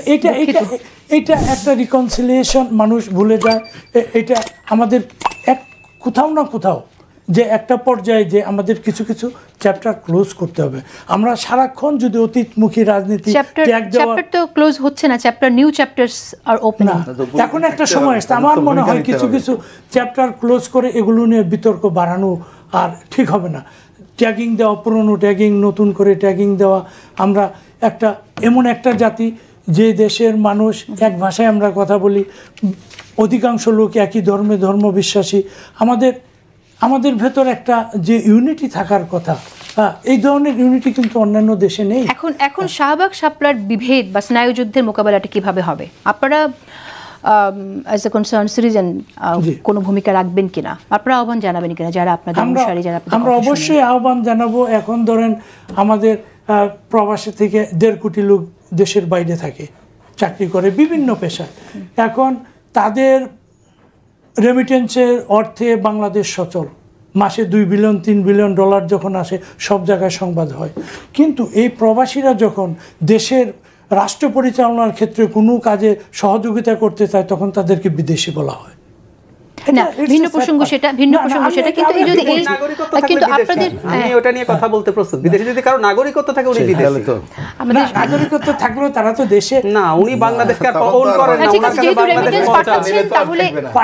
এটা একটা রিকনসিলিয়েশন, মানুষ ভুলে যায়। এটা আমাদের কোথাও না কোথাও যে একটা পর্যায়ে যে আমাদের কিছু কিছু চ্যাপ্টার ক্লোজ করতে হবে। আমরা সারাক্ষণ যদি অতীতমুখী রাজনীতি চ্যাপ্টার তো ক্লোজ হচ্ছে না, চ্যাপ্টার নিউ চ্যাপ্টারস আর ওপেন না, এখন একটা সময় আসছে আমার মনে হয় কিছু কিছু চ্যাপ্টার ক্লোজ করে এগুলো নিয়ে বিতর্ক বাড়ানো আর ঠিক হবে না। ট্যাগিং দেওয়া, পুরনো ট্যাগিং নতুন করে ট্যাগিং দেওয়া। আমরা এমন একটা জাতি যে দেশের মানুষ এক ভাষায় আমরা কথা বলি, অধিকাংশ লোক একই ধর্ম বিশ্বাসী, আমাদের ভেতর একটা যে ইউনিটি থাকার কথা, এই ধরনের ইউনিটি কিন্তু অন্যান্য দেশে নেই। এখন শাহবাগ শাপলার বিভেদ বা স্নায়ুযুদ্ধের মোকাবেলাটা কিভাবে হবে? আপনারা অ্যাজ এ কনসার্ন সিটিজেন কোনো ভূমিকা রাখবেন কিনা, আপনারা আহ্বান জানাবেন কিনা যারা আপনাদের অনুসারী, যারা আমরা অবশ্যই আহ্বান জানাবো। এখন ধরেন আমাদের প্রবাসী থেকে 1.5 কোটি লোক দেশের বাইরে থাকে, চাকরি করে বিভিন্ন পেশায়। এখন তাদের রেমিটেন্সের অর্থে বাংলাদেশ সচল, মাসে $2 বিলিয়ন $3 বিলিয়ন যখন আসে সব জায়গায় সংবাদ হয়। কিন্তু এই প্রবাসীরা যখন দেশের রাষ্ট্র পরিচালনার ক্ষেত্রে কোনো কাজে সহযোগিতা করতে চায় তখন তাদেরকে বিদেশি বলা হয়। না, ভিন্ন প্রসঙ্গ সেটা, কিন্তু কিন্তু আপনাদের আমি ওটা নিয়ে কথা বলতে প্রস্তুত। বিদেশে যদি কারো নাগরিকত্ব থাকে উনি বিদেশী, তো আমাদের নাগরিকত্ব থাকলেও তারা তো দেশে না, উনি বাংলাদেশকে ওন করেন না। ওনার কাছে বাংলাদেশ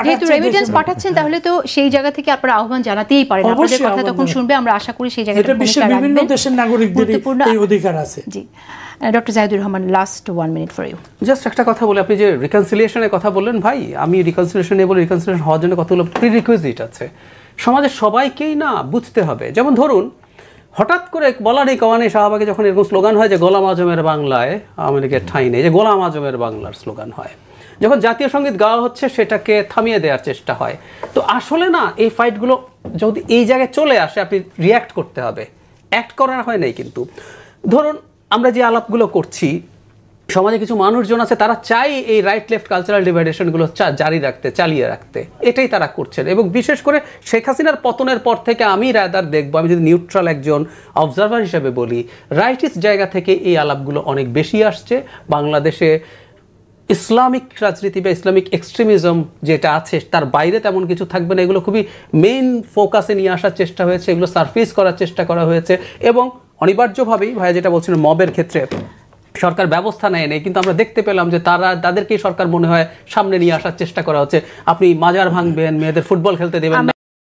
যেহেতু রেমিটেন্স পাঠাচ্ছেন তাহলে তো সেই জায়গা থেকে আপনারা আহ্বান জানাতেই পারেন। আপনাদের কথা তখন শুনবে, আমরা আশা করি সেই জায়গাটা বিশ্বের বিভিন্ন দেশের নাগরিকদের এই অধিকার আছে। জি, doctor Jahidur Rahman, last 1 minute for you. Just একটা কথা বলে, আপনি যে রিকনসিলিয়েশনের কথা বললেন ভাই, আমি রিকনসিলিয়েশন নিয়ে বলি, রিকনসিলিয়েশন হওয়ার জন্য কতগুলো প্রিরিকুইজিট আছে সমাজের সবাইকেই না বুঝতে হবে। যেমন ধরুন, হঠাৎ করে বলা নেই কওয়া নেই, শাহবাগে যখন এরকম স্লোগান হয় যে গোলাম আজমের বাংলায় আওয়ামী লীগের ঠাঁই নেই, যে গোলাম আজমের বাংলার স্লোগান হয়, যখন জাতীয় সঙ্গীত গাওয়া হচ্ছে সেটাকে থামিয়ে দেওয়ার চেষ্টা হয়। তো আসলে না, এই ফাইটগুলো যদি এই জায়গায় চলে আসে, আপনি রিয়্যাক্ট করতে হবে, অ্যাক্ট করা হয় নাই। কিন্তু ধরুন আমরা যে আলাপগুলো করছি, সমাজে কিছু মানুষজন আছে তারা চাই এই রাইট লেফট কালচারাল ডিভাইডেশনগুলো জারি রাখতে, চালিয়ে রাখতে, এটাই তারা করছেন। এবং বিশেষ করে শেখ হাসিনার পতনের পর থেকে আমি রাদার দেখবো, আমি যদি নিউট্রাল একজন অবজারভার হিসেবে বলি, রাইটিস্ট জায়গা থেকে এই আলাপগুলো অনেক বেশি আসছে। বাংলাদেশে ইসলামিক রাজনীতি বা ইসলামিক এক্সট্রিমিজম যেটা আছে তার বাইরে তেমন কিছু থাকবে না, এগুলো খুবই মেইন ফোকাসে নিয়ে আসার চেষ্টা হয়েছে, এগুলো সারফেস করার চেষ্টা করা হয়েছে। এবং অনিবার্যভাবেই ভাইয়া যেটা বলছিলেন মবের ক্ষেত্রে সরকার ব্যবস্থা নেয় নেই, কিন্তু আমরা দেখতে পেলাম যে তাদেরকেই সরকার মনে হয় সামনে নিয়ে আসার চেষ্টা করা হচ্ছে। আপনি মাজার ভাঙবেন, মেয়েদের ফুটবল খেলতে দেবেন না,